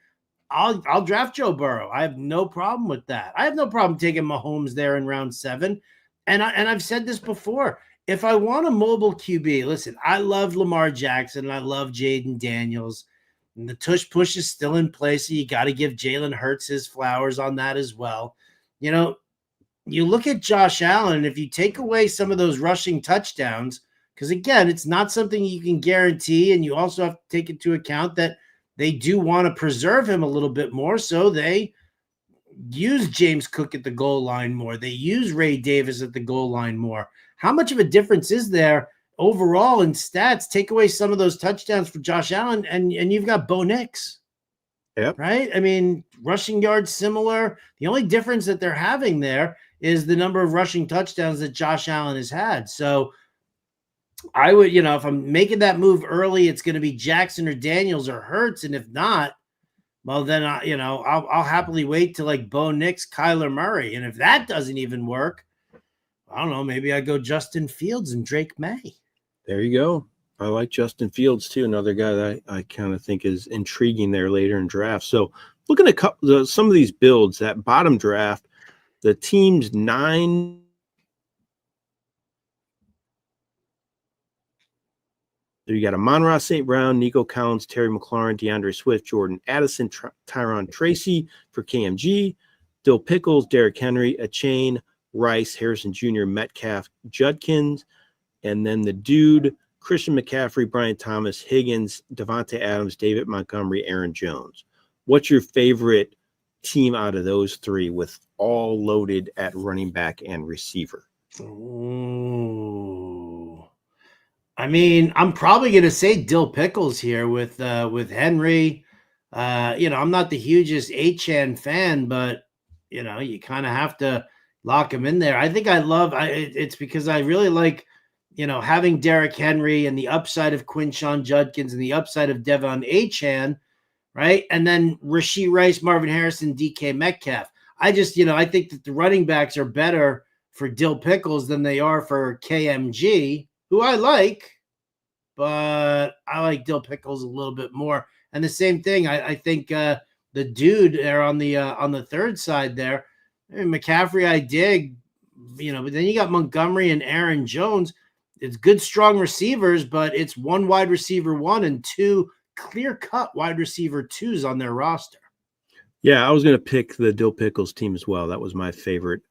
I'll draft Joe Burrow. I have no problem with that. I have no problem taking Mahomes there in round 7. And I've said this before. If I want a mobile QB, listen, I love Lamar Jackson and I love Jaden Daniels. And the tush push is still in place. So you got to give Jalen Hurts his flowers on that as well. You look at Josh Allen, if you take away some of those rushing touchdowns, because again, it's not something you can guarantee. And you also have to take into account that they do want to preserve him a little bit more. So they use James Cook at the goal line more. They use Ray Davis at the goal line more. How much of a difference is there overall in stats? Take away some of those touchdowns for Josh Allen, and you've got Bo Nix. Yep. Right? I mean, rushing yards similar. The only difference that they're having there is the number of rushing touchdowns that Josh Allen has had. So I would, if I'm making that move early, it's going to be Jackson or Daniels or Hurts. And if not, well, then I'll happily wait to like Bo Nix, Kyler Murray. And if that doesn't even work, I don't know, maybe I go Justin Fields and Drake May. There you go. I like Justin Fields too. Another guy that I kind of think is intriguing there later in draft. So looking at some of these builds, that bottom draft, the team's 9. So you got Amon-Ra St. Brown, Nico Collins, Terry McLaurin, DeAndre Swift, Jordan Addison, Tyron Tracy for KMG, Dill Pickles, Derrick Henry, Achane, Rice, Harrison Jr., Metcalf, Judkins, and then the dude, Christian McCaffrey, Brian Thomas, Higgins, Devontae Adams, David Montgomery, Aaron Jones. What's your favorite team out of those 3 with all loaded at running back and receiver? Ooh. I mean, I'm probably going to say Dill Pickles here with Henry. I'm not the hugest Achane fan, but you kind of have to lock him in there. I think it's because I really like, having Derrick Henry and the upside of Quinshon Judkins and the upside of Devon Achane, right? And then Rashee Rice, Marvin Harrison, DK Metcalf. I just, I think that the running backs are better for Dill Pickles than they are for KMG, who I like, but I like Dill Pickles a little bit more. And the same thing, I think the dude there on the third side there, McCaffrey, I dig, but then you got Montgomery and Aaron Jones. It's good, strong receivers, but it's 1 wide receiver 1 and 2 clear-cut wide receiver 2s on their roster. Yeah, I was going to pick the Dill Pickles team as well. That was my favorite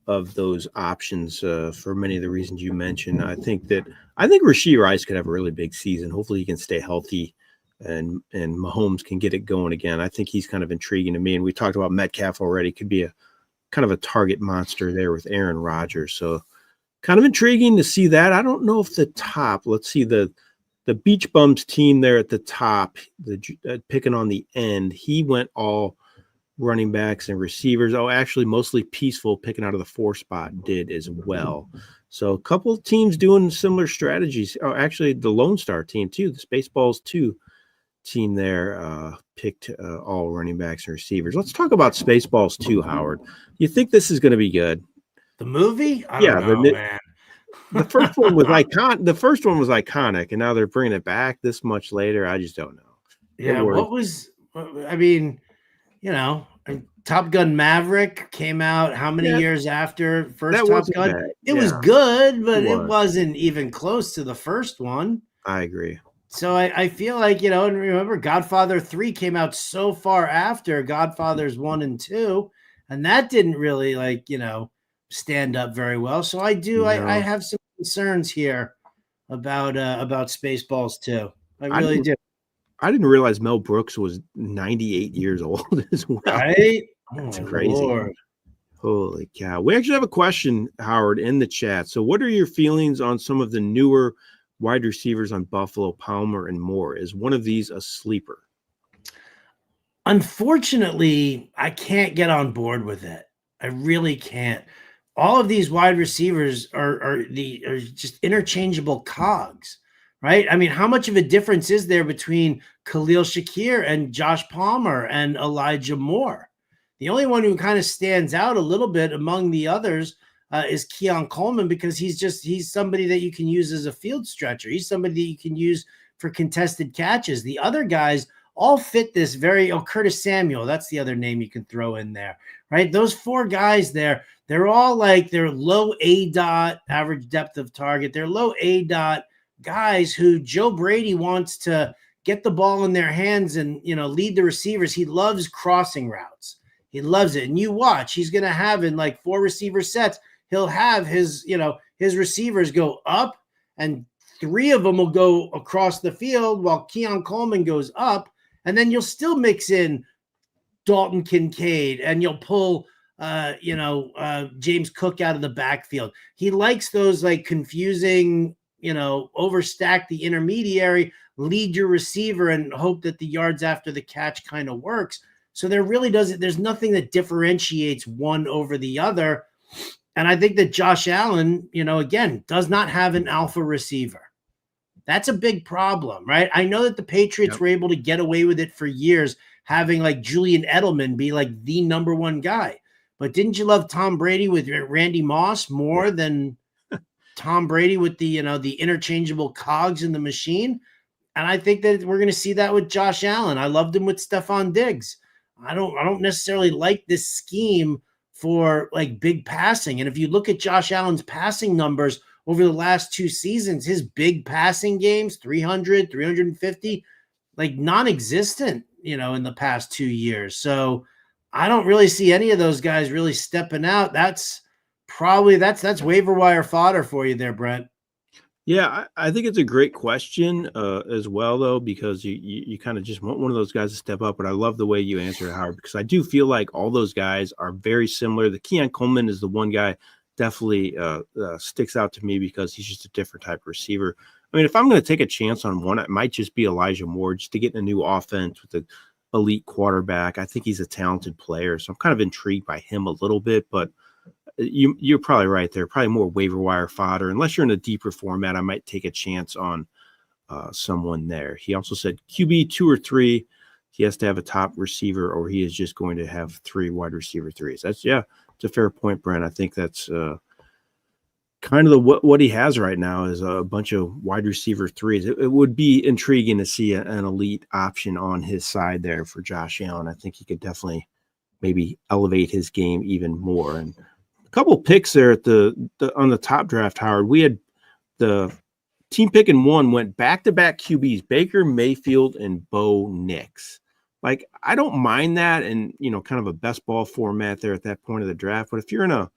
of those options for many of the reasons you mentioned. I think Rashee Rice could have a really big season. Hopefully he can stay healthy and Mahomes can get it going again. I think he's kind of intriguing to me. And we talked about Metcalf already. Could be a kind of a target monster there with Aaron Rodgers. So kind of intriguing to see that. I don't know if the top, let's see, the Beach Bums team there at the top, picking on the end, he went all running backs and receivers. Oh, actually, mostly Peaceful picking out of the 4 spot did as well. So a couple of teams doing similar strategies. Oh, actually, the Lone Star team too, the Spaceballs 2 team there picked all running backs and receivers. Let's talk about Spaceballs 2, Howard. You think this is going to be good? The movie? I don't know, man. The first one was iconic, and now they're bringing it back this much later. I just don't know. Yeah, Top Gun Maverick came out how many years after first Top Gun? Bad. It was good, but it wasn't even close to the first one. I agree. So I feel like, and remember, Godfather 3 came out so far after Godfathers 1 and 2, and that didn't really stand up very well. So I have some concerns here about Spaceballs 2. I really do. I didn't realize Mel Brooks was 98 years old as well. Right? That's crazy. Lord. Holy cow. We actually have a question, Howard, in the chat. So what are your feelings on some of the newer wide receivers on Buffalo, Palmer and Moore? Is one of these a sleeper? Unfortunately, I can't get on board with it. I really can't. All of these wide receivers are just interchangeable cogs, right? I mean, how much of a difference is there between Khalil Shakir and Josh Palmer and Elijah Moore? The only one who kind of stands out a little bit among the others is Keon Coleman, because he's somebody that you can use as a field stretcher. He's somebody that you can use for contested catches. The other guys all fit this Curtis Samuel, that's the other name you can throw in there, right? Those four guys there, they're all like, they're low A dot average depth of target. They're low A dot guys who Joe Brady wants to get the ball in their hands and, lead the receivers. He loves crossing routes. He loves it. And you watch, he's going to have in like 4 receiver sets, he'll have his receivers go up, and 3 of them will go across the field while Keon Coleman goes up. And then you'll still mix in Dalton Kincaid, and you'll pull, James Cook out of the backfield. He likes those like confusing, overstack the intermediary, lead your receiver, and hope that the yards after the catch kind of works. So there's nothing that differentiates one over the other. And I think that Josh Allen, again, does not have an alpha receiver. That's a big problem, right? I know that the Patriots were able to get away with it for years, having like Julian Edelman be like the number 1 guy. But didn't you love Tom Brady with Randy Moss more than Tom Brady with the interchangeable cogs in the machine? And I think that we're going to see that with Josh Allen. I loved him with Stephon Diggs. I don't necessarily like this scheme for like big passing. And if you look at Josh Allen's passing numbers over the last 2 seasons, his big passing games, 300, 350, like non-existent, in the past 2 years. So I don't really see any of those guys really stepping out. That's waiver wire fodder for you there, Brent. Yeah, I think it's a great question as well, though, because you kind of just want one of those guys to step up. But I love the way you answer it, Howard, because I do feel like all those guys are very similar. The Keon Coleman is the one guy definitely sticks out to me because he's just a different type of receiver. I mean, if I'm going to take a chance on one, it might just be Elijah Moore, just to get in a new offense with an elite quarterback. I think he's a talented player, so I'm kind of intrigued by him a little bit, but you're probably right there. Probably more waiver wire fodder. Unless you're in a deeper format, I might take a chance on someone there. He also said QB 2 or 3. He has to have a top receiver, or he is just going to have 3 wide receiver 3s. It's a fair point, Brent. I think that's kind of what he has right now is a bunch of wide receiver 3s. It would be intriguing to see an elite option on his side there for Josh Allen. I think he could definitely maybe elevate his game even more. And a couple picks there at on the top draft, Howard. We had the team pick in 1 went back-to-back QBs, Baker Mayfield and Bo Nix. Like, I don't mind that and, kind of a best ball format there at that point of the draft. But if you're in a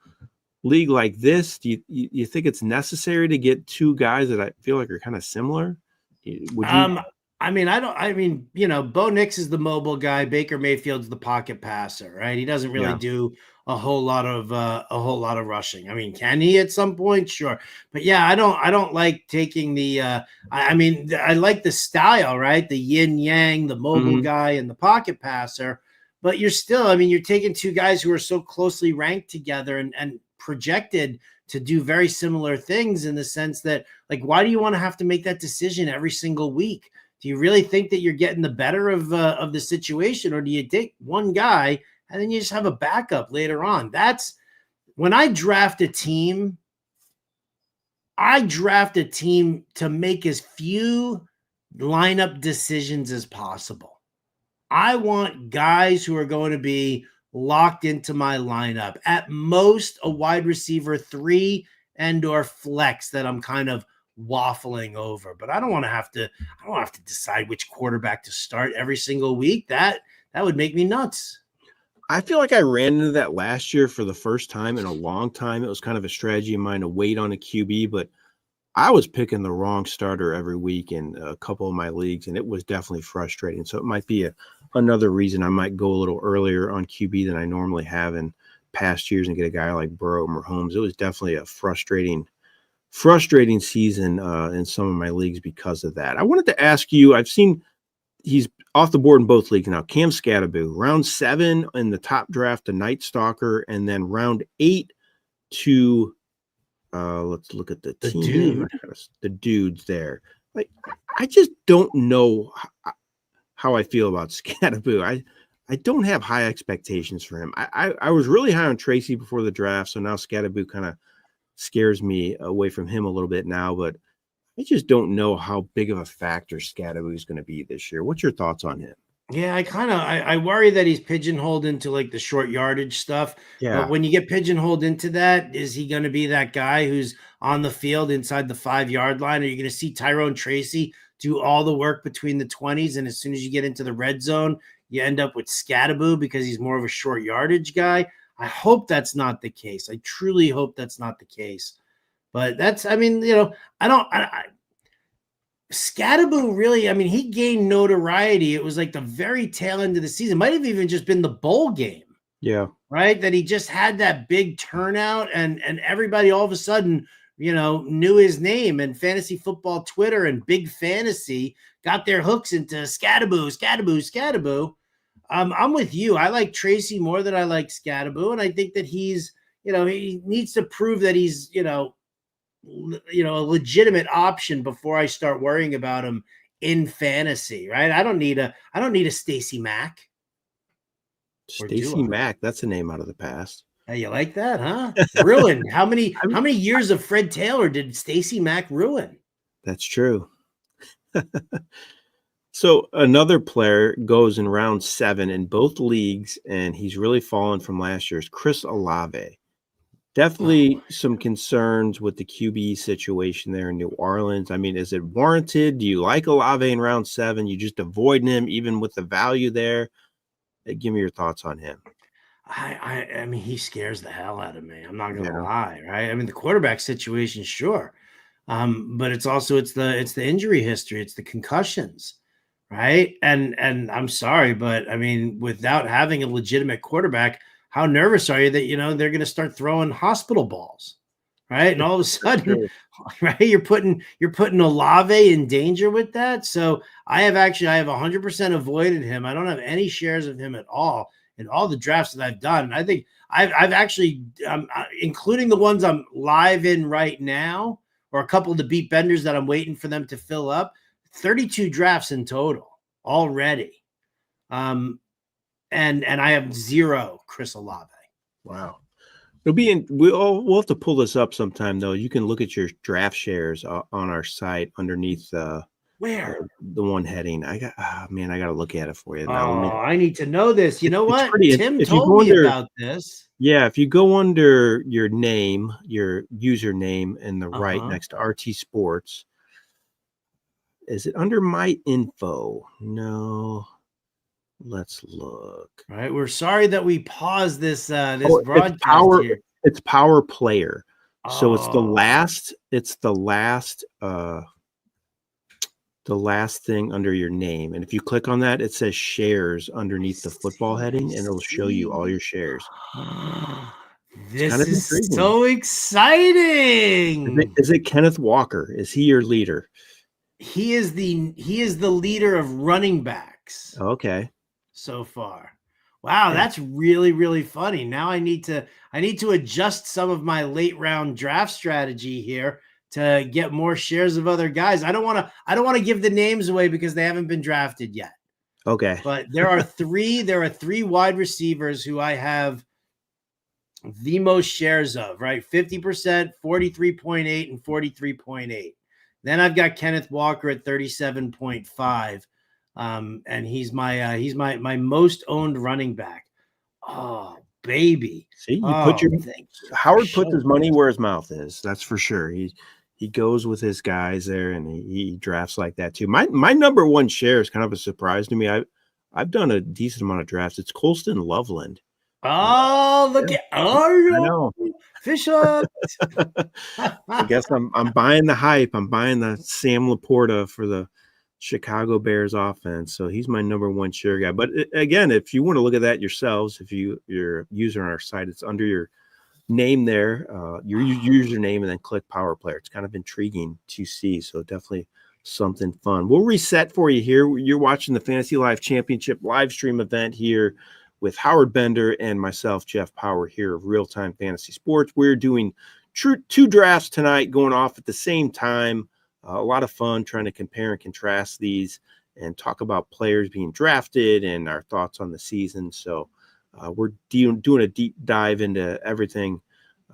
league like this, do you think it's necessary to get 2 guys that I feel like are kind of similar? Would you? Bo Nix is the mobile guy. Baker Mayfield's the pocket passer, right? He doesn't really do a whole lot of rushing. I mean, can he at some point? Sure. But yeah, I don't like taking the I like the style, right? The yin yang, the mobile guy and the pocket passer, but you're still, you're taking 2 guys who are so closely ranked together and projected to do very similar things, in the sense that, like, why do you want to have to make that decision every single week? Do you really think that you're getting the better of the situation, or do you take one guy and then you just have a backup later on? That's when I draft a team. I draft a team to make as few lineup decisions as possible. I want guys who are going to be locked into my lineup. At most, a wide receiver 3 and or flex that I'm kind of waffling over, but I don't want to have to decide which quarterback to start every single week. That would make me nuts. I feel like I ran into that last year for the first time in a long time. It was kind of a strategy of mine to wait on a QB, but I was picking the wrong starter every week in a couple of my leagues, and it was definitely frustrating. So it might be another reason I might go a little earlier on QB than I normally have in past years and get a guy like Burrow or Mahomes. It was definitely a frustrating season in some of my leagues because of that. I wanted to ask you, I've seen he's off the board in both leagues now. Cam Skattebo, round 7 in the top draft, the Night Stalker, and then round 8 to let's look at the team name. The dudes there. Like, I just don't know how I feel about Skattebo. I don't have high expectations for him. I was really high on Tracy before the draft, so now Skattebo kind of scares me away from him a little bit now, but I just don't know how big of a factor Skattebo is going to be this year. What's your thoughts on him? Yeah, I worry that he's pigeonholed into like the short yardage stuff. Yeah. But when you get pigeonholed into that, is he going to be that guy who's on the field inside the 5-yard line? Are you going to see Tyrone Tracy do all the work between the 20s? And as soon as you get into the red zone, you end up with Skattebo because he's more of a short yardage guy. I hope that's not the case. I truly hope that's not the case. But that's, I mean, Skattebo really, I mean, he gained notoriety. It was like the very tail end of the season. Might have even just been the bowl game. Yeah. Right. That he just had that big turnout and everybody all of a sudden, knew his name, and fantasy football Twitter and big fantasy got their hooks into Skattebo. I'm with you. I like Tracy more than I like Skattebo. And I think that he's, he needs to prove that he's, a legitimate option before I start worrying about him in fantasy, right? I don't need a Stacey Mack. Stacey Mack, that's a name out of the past. Hey, you like that, huh? Ruined. How many years of Fred Taylor did Stacey Mack ruin? That's true. So another player goes in round 7 in both leagues, and he's really fallen from last year's Chris Olave. Definitely some concerns with the QB situation there in New Orleans. I mean, is it warranted? Do you like Olave in round 7? You just avoid him even with the value there? Give me your thoughts on him. I mean, he scares the hell out of me. I'm not gonna lie, right? I mean, the quarterback situation, sure. But it's the injury history, it's the concussions, right? And I'm sorry, but I mean, without having a legitimate quarterback, how nervous are you that they're going to start throwing hospital balls, right? And all of a sudden, right, you're putting Olave in danger with that. So I have 100% avoided him. I don't have any shares of him at all in all the drafts that I've done. I think I've actually, including the ones I'm live in right now, or a couple of the beat benders that I'm waiting for them to fill up, 32 drafts in total already. And I have 0 Chris Olave. Wow. We'll have to pull this up sometime, though. You can look at your draft shares on our site underneath where the one heading. I got to look at it for you. I need to know this. You know what? Tim told me about this. Yeah, if you go under your name, your username in the right next to RTSports, is it under my info? No. Let's look. All right, we're sorry that we paused this broadcast here. It's Power Player. So it's the last thing under your name. And if you click on that, it says shares underneath the football heading, and it'll show you all your shares. This is so exciting. Is it Kenneth Walker? Is he your leader? He is the leader of running backs. Okay. So far. Wow, that's really, really funny. Now I need to adjust some of my late round draft strategy here to get more shares of other guys. I don't want to give the names away because they haven't been drafted yet. Okay. But there are three wide receivers who I have the most shares of, right? 50%, 43.8 and 43.8. Then I've got Kenneth Walker at 37.5. And he's my most owned running back. Oh, baby. See, Howard puts his money where his mouth is. That's for sure. He goes with his guys there, and he drafts like that too. My number one share is kind of a surprise to me. I've done a decent amount of drafts. It's Colston Loveland. Look at I know. Fish up. I guess I'm buying the hype. I'm buying the Sam Laporta for the Chicago Bears offense. So he's my number one share guy. But again, if you want to look at that yourselves, if you're a user on our site, it's under your name there, your username, and then click Power Player. It's kind of intriguing to see. So definitely something fun. We'll reset for you here. You're watching the Fantasy Live Championship live stream event here with Howard Bender and myself, Jeff Paur, here of RealTime Fantasy Sports. We're doing two drafts tonight going off at the same time. A lot of fun trying to compare and contrast these and talk about players being drafted and our thoughts on the season. So we're doing a deep dive into everything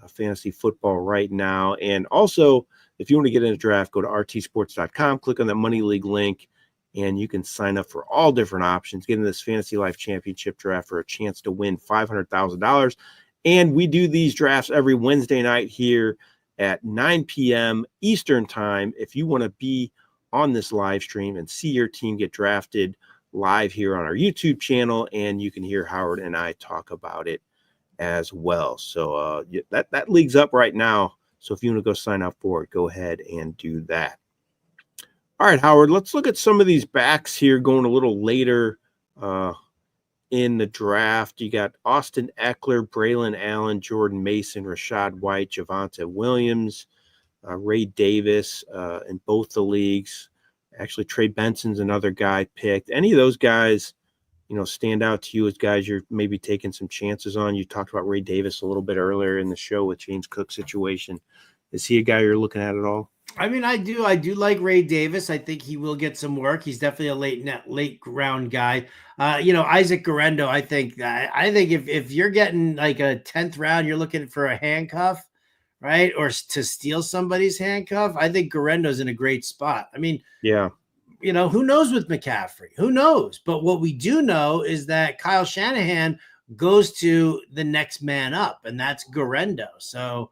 fantasy football right now. And also, if you want to get in a draft, go to rtsports.com, click on the Money League link, and you can sign up for all different options. Get in this Fantasy Life Championship draft for a chance to win $500,000. And we do these drafts every Wednesday night here at 9 p.m. Eastern time. If you want to be on this live stream and see your team get drafted live here on our YouTube channel, and you can hear Howard and I talk about it as well. So that league's up right now. So if you want to go sign up for it, go ahead and do that. All right, Howard, let's look at some of these backs here going a little later in the draft. You got Austin Eckler, Braylon Allen, Jordan Mason, Rachaad White, Javonte Williams, Ray Davis in both the leagues. Actually, Trey Benson's another guy picked. Any of those guys, stand out to you as guys you're maybe taking some chances on? You talked about Ray Davis a little bit earlier in the show with James Cook's situation. Is he a guy you're looking at all? I mean, I do like Ray Davis. I think he will get some work. He's definitely a late round guy. Isaac Guerendo. I think if you're getting like a 10th round, you're looking for a handcuff, right? Or to steal somebody's handcuff. I think Guerendo's in a great spot. I mean, yeah. Who knows with McCaffrey? Who knows? But what we do know is that Kyle Shanahan goes to the next man up, and that's Guerendo. So,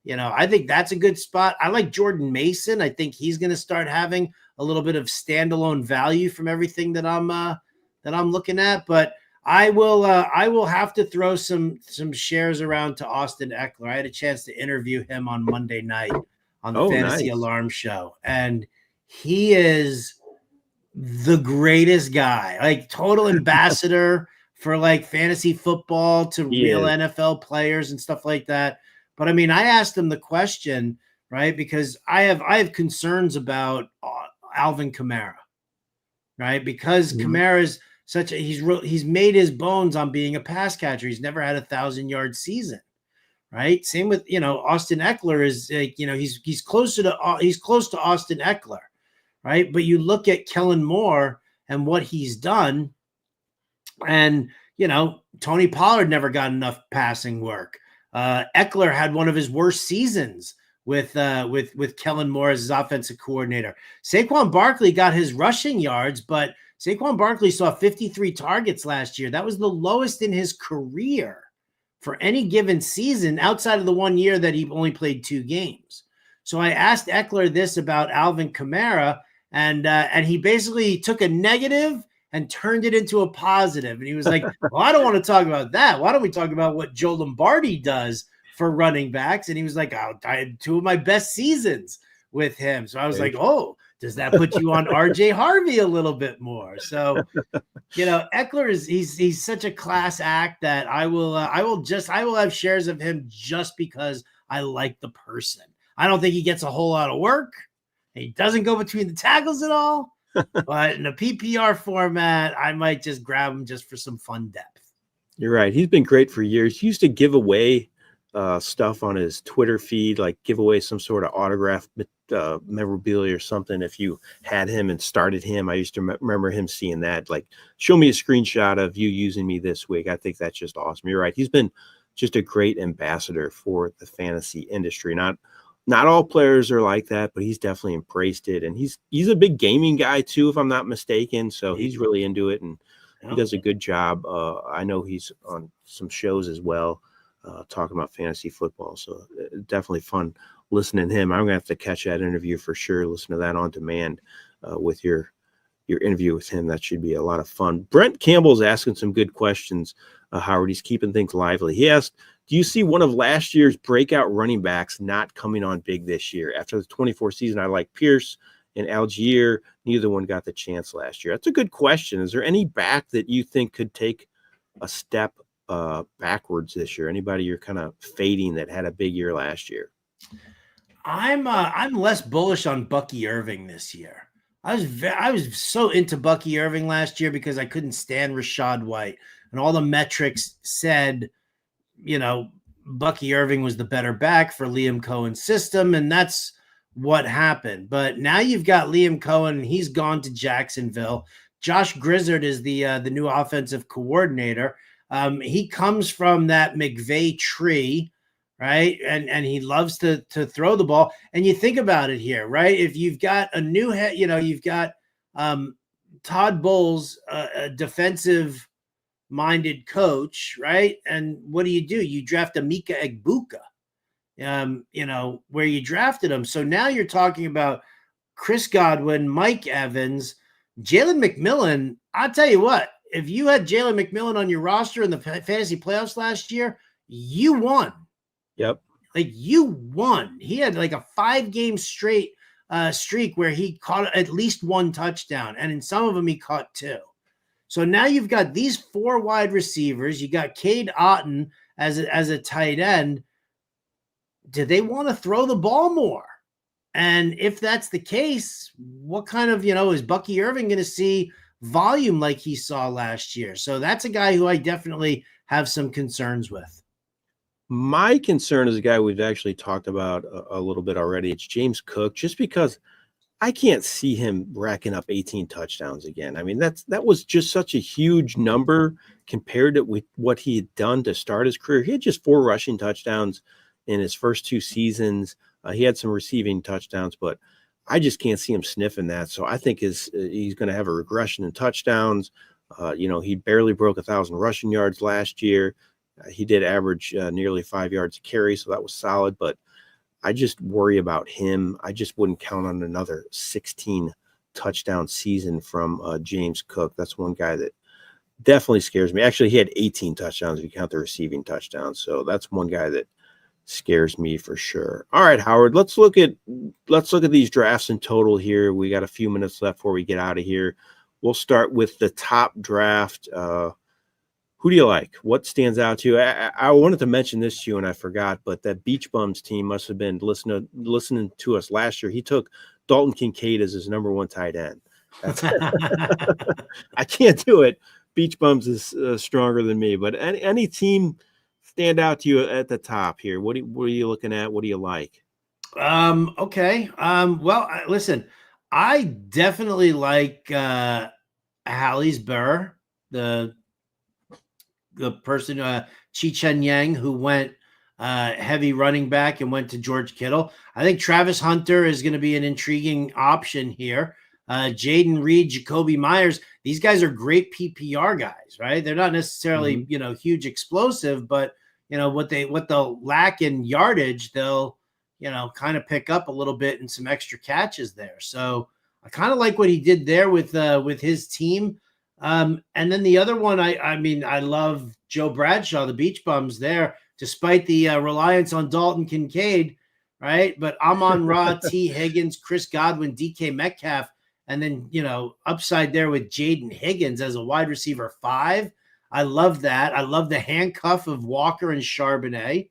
I think that's a good spot. I like Jordan Mason. I think he's going to start having a little bit of standalone value from everything that I'm looking at. But I will have to throw some shares around to Austin Eckler. I had a chance to interview him on Monday night on the Fantasy Alarm Show, and he is the greatest guy, like total ambassador for like fantasy football to real NFL players and stuff like that. But I mean, I asked him the question, right? Because I have concerns about Alvin Kamara, right? Because Kamara's he's made his bones on being a pass catcher. He's never had 1,000-yard season, right? Same with, Austin Eckler is like, he's close to Austin Eckler, right? But you look at Kellen Moore and what he's done, and Tony Pollard never got enough passing work. Eckler had one of his worst seasons with Kellen Moore as his offensive coordinator. Saquon Barkley got his rushing yards, but Saquon Barkley saw 53 targets last year. That was the lowest in his career for any given season outside of the 1 year that he only played 2 games. So I asked Eckler this about Alvin Kamara, and he basically took a negative and turned it into a positive. And he was like, well, I don't want to talk about that. Why don't we talk about what Joe Lombardi does for running backs? And he was like, I had 2 of my best seasons with him. So I was like, oh, does that put you on RJ Harvey a little bit more? So, Eckler he's such a class act that I will have shares of him just because I like the person. I don't think he gets a whole lot of work. He doesn't go between the tackles at all. But in a PPR format, I might just grab him just for some fun depth. You're right. He's been great for years. He used to give away stuff on his Twitter feed, like give away some sort of autograph memorabilia or something if you had him and started him. I used to remember him seeing that, like, show me a screenshot of you using me this week. I think that's just awesome. You're right. He's been just a great ambassador for the fantasy industry. Not all players are like that, but he's definitely embraced it. And he's a big gaming guy too, if I'm not mistaken. So he's really into it, and he does a good job. I know he's on some shows as well, talking about fantasy football. So definitely fun listening to him. I'm gonna have to catch that interview for sure. Listen to that on demand with your interview with him. That should be a lot of fun. Brent Campbell's asking some good questions. Howard, he's keeping things lively. He asked, do you see one of last year's breakout running backs not coming on big this year? After the 24 season, I like Pierce and Algier. Neither one got the chance last year. That's a good question. Is there any back that you think could take a step backwards this year? Anybody you're kind of fading that had a big year last year? I'm less bullish on Bucky Irving this year. I was so into Bucky Irving last year because I couldn't stand Rashad White, and all the metrics said, Bucky Irving was the better back for Liam Cohen's system, and that's what happened. But now you've got Liam Cohen, and he's gone to Jacksonville. Josh Grizzard is the new offensive coordinator. He comes from that McVay tree, right? And he loves to throw the ball. And you think about it here, right? If you've got a new head, you've got Todd Bowles, a defensive minded coach, right? And what do? You draft a Mika Egbuka, where you drafted him. So now you're talking about Chris Godwin, Mike Evans, Jalen McMillan. I'll tell you what, if you had Jalen McMillan on your roster in the fantasy playoffs last year, you won. Yep. Like you won. He had like a 5-game straight streak where he caught at least one touchdown. And in some of them, he caught 2. So now you've got these 4 wide receivers. You got Cade Otton as a tight end. Do they want to throw the ball more? And if that's the case, what kind of, is Bucky Irving going to see volume like he saw last year? So that's a guy who I definitely have some concerns with. My concern is a guy we've actually talked about a little bit already. It's James Cook, just because I can't see him racking up 18 touchdowns again. I mean, that was just such a huge number compared to with what he had done to start his career. He had just 4 rushing touchdowns in his first 2 seasons. He had some receiving touchdowns, but I just can't see him sniffing that. So I think he's going to have a regression in touchdowns. He barely broke 1,000 rushing yards last year. He did average nearly 5 yards a carry, so that was solid, but I just worry about him. I just wouldn't count on another 16 touchdown season from James Cook. That's one guy that definitely scares me. Actually, he had 18 touchdowns if you count the receiving touchdowns. So that's one guy that scares me for sure. All right, Howard, let's look at these drafts in total here. We got a few minutes left before we get out of here. We'll start with the top draft. Who do you like? What stands out to you? I wanted to mention this to you and I forgot, but that Beach Bums team must have been listening to us last year. He took Dalton Kincaid as his number 1 tight end. I can't do it. Beach Bums is stronger than me, but any team stand out to you at the top here? What are you looking at? What do you like? Okay. Well, listen, I definitely like Hallie's Burr, the person, Chi-Chen Yang, who went heavy running back and went to George Kittle. I think Travis Hunter is going to be an intriguing option here. Jaden Reed, Jacoby Myers, these guys are great PPR guys, right? They're not necessarily, huge explosive, but what they'll lack in yardage, they'll, kind of pick up a little bit and some extra catches there. So I kind of like what he did there with his team. And then the other one, I love Joe Bradshaw, the Beach Bums there, despite the reliance on Dalton Kincaid, right? But Amon-Ra, T. Higgins, Chris Godwin, DK Metcalf, and then, upside there with Jaden Higgins as a wide receiver 5. I love that. I love the handcuff of Walker and Charbonnet.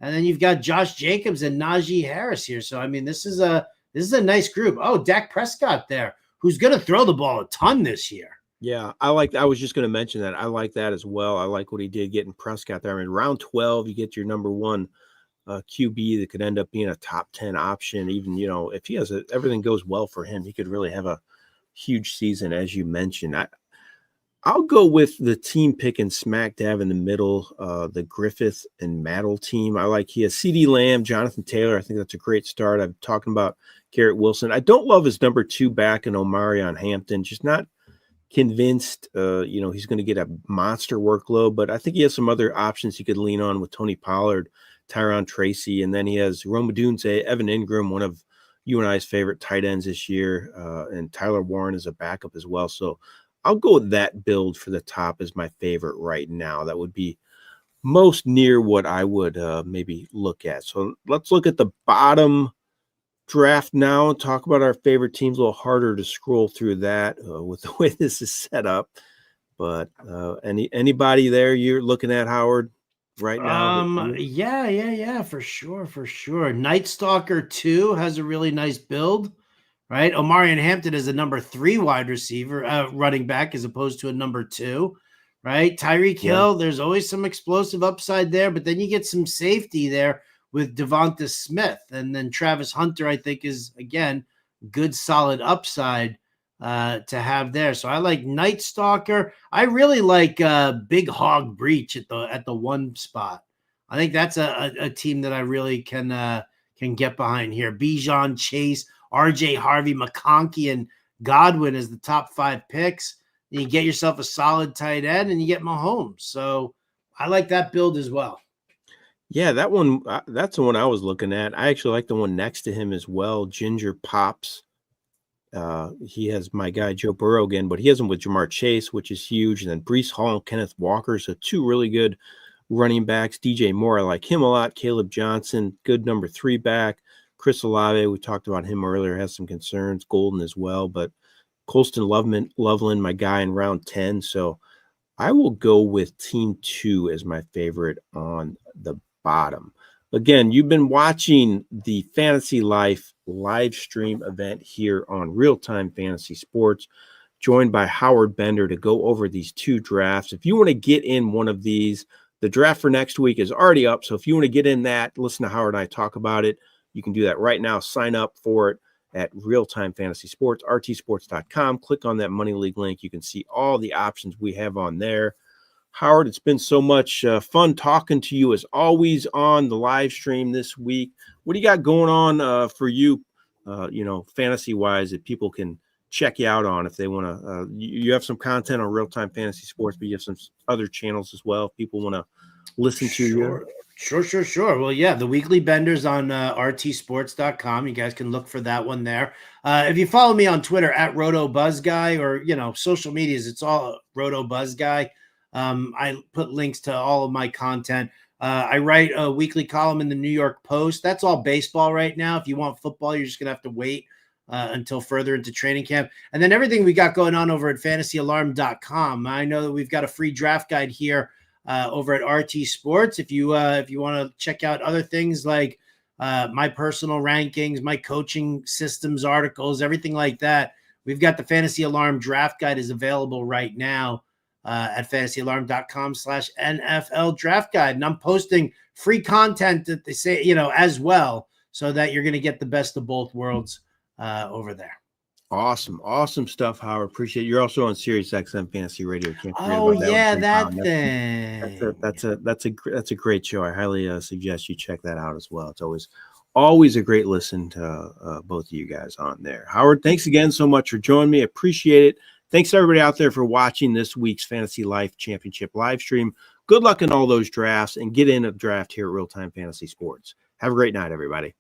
And then you've got Josh Jacobs and Najee Harris here. So, this is a nice group. Oh, Dak Prescott there, who's going to throw the ball a ton this year. Yeah, I was just going to mention that. I like that as well. I like what he did getting Prescott there. Round 12, you get your number 1 QB that could end up being a top 10 option. Even, if he has everything goes well for him, he could really have a huge season, as you mentioned. I'll go with the team picking smack dab in the middle, the Griffith and Mattel team. I like he has CeeDee Lamb, Jonathan Taylor. I think that's a great start. I'm talking about Garrett Wilson. I don't love his number 2 back in Omarion Hampton. Just not convinced, he's going to get a monster workload, but I think he has some other options he could lean on with Tony Pollard, Tyron Tracy, and then he has Rome Odunze, Evan Ingram, one of you and I's favorite tight ends this year, and Tyler Warren is a backup as well. So I'll go with that build for the top as my favorite right now. That would be most near what I would maybe look at. So let's look at the bottom draft now and talk about our favorite teams. A little harder to scroll through that with the way this is set up, but anybody there you're looking at, Howard, right now? Yeah, for sure. Night Stalker 2 has a really nice build, right? Omarion Hampton is a number 3 wide receiver, running back, as opposed to a number 2, right? Tyreek Hill, there's always some explosive upside there, but then you get some safety there with Devonta Smith. And then Travis Hunter, I think, is, again, good, solid upside to have there. So I like Night Stalker. I really like Big Hog Breach at the 1 spot. I think that's a team that I really can get behind here. Bijan, Chase, RJ Harvey, McConkey, and Godwin as the top 5 picks. And you get yourself a solid tight end, and you get Mahomes. So I like that build as well. Yeah, that one, that's the one I was looking at. I actually like the one next to him as well, Ginger Pops. He has my guy Joe Burrow again, but he has him with Jamar Chase, which is huge. And then Breece Hall and Kenneth Walker. So 2 really good running backs. DJ Moore, I like him a lot. Caleb Johnson, good number 3 back. Chris Olave, we talked about him earlier, has some concerns. Golden as well, but Colston Loveland, my guy in round 10. So I will go with Team 2 as my favorite on the bottom. Again, you've been watching the Fantasy Life live stream event here on RealTime Fantasy Sports, joined by Howard Bender to go over these 2 drafts. If you want to get in one of these, the draft for next week is already up. So if you want to get in that, listen to Howard and I talk about it. You can do that right now. Sign up for it at RealTime Fantasy Sports, RTSports.com. Click on that Money League link. You can see all the options we have on there. Howard, it's been so much fun talking to you as always on the live stream this week. What do you got going on for you, fantasy-wise, that people can check you out on if they want to? You have some content on RealTime Fantasy Sports, but you have some other channels as well if people want to listen to you. Sure. Well, yeah, the weekly Benders on RTSports.com. You guys can look for that one there. If you follow me on Twitter at RotoBuzzGuy, or, social medias, it's all RotoBuzzGuy. I put links to all of my content. I write a weekly column in the New York Post. That's all baseball right now. If you want football, you're just going to have to wait until further into training camp. And then everything we got going on over at fantasyalarm.com. I know that we've got a free draft guide here over at RT Sports. If you want to check out other things like my personal rankings, my coaching systems articles, everything like that, we've got the Fantasy Alarm draft guide is available right now at fantasyalarm.com/NFL draft guide. And I'm posting free content that they say, as well, so that you're going to get the best of both worlds over there. Awesome stuff, Howard. Appreciate it. You're also on Sirius XM Fantasy Radio. Can't forget about that thing. That's a great show. I highly suggest you check that out as well. It's always a great listen to both of you guys on there. Howard, thanks again so much for joining me. I appreciate it. Thanks to everybody out there for watching this week's Fantasy Life Championship live stream. Good luck in all those drafts, and get in a draft here at RealTime Fantasy Sports. Have a great night, everybody.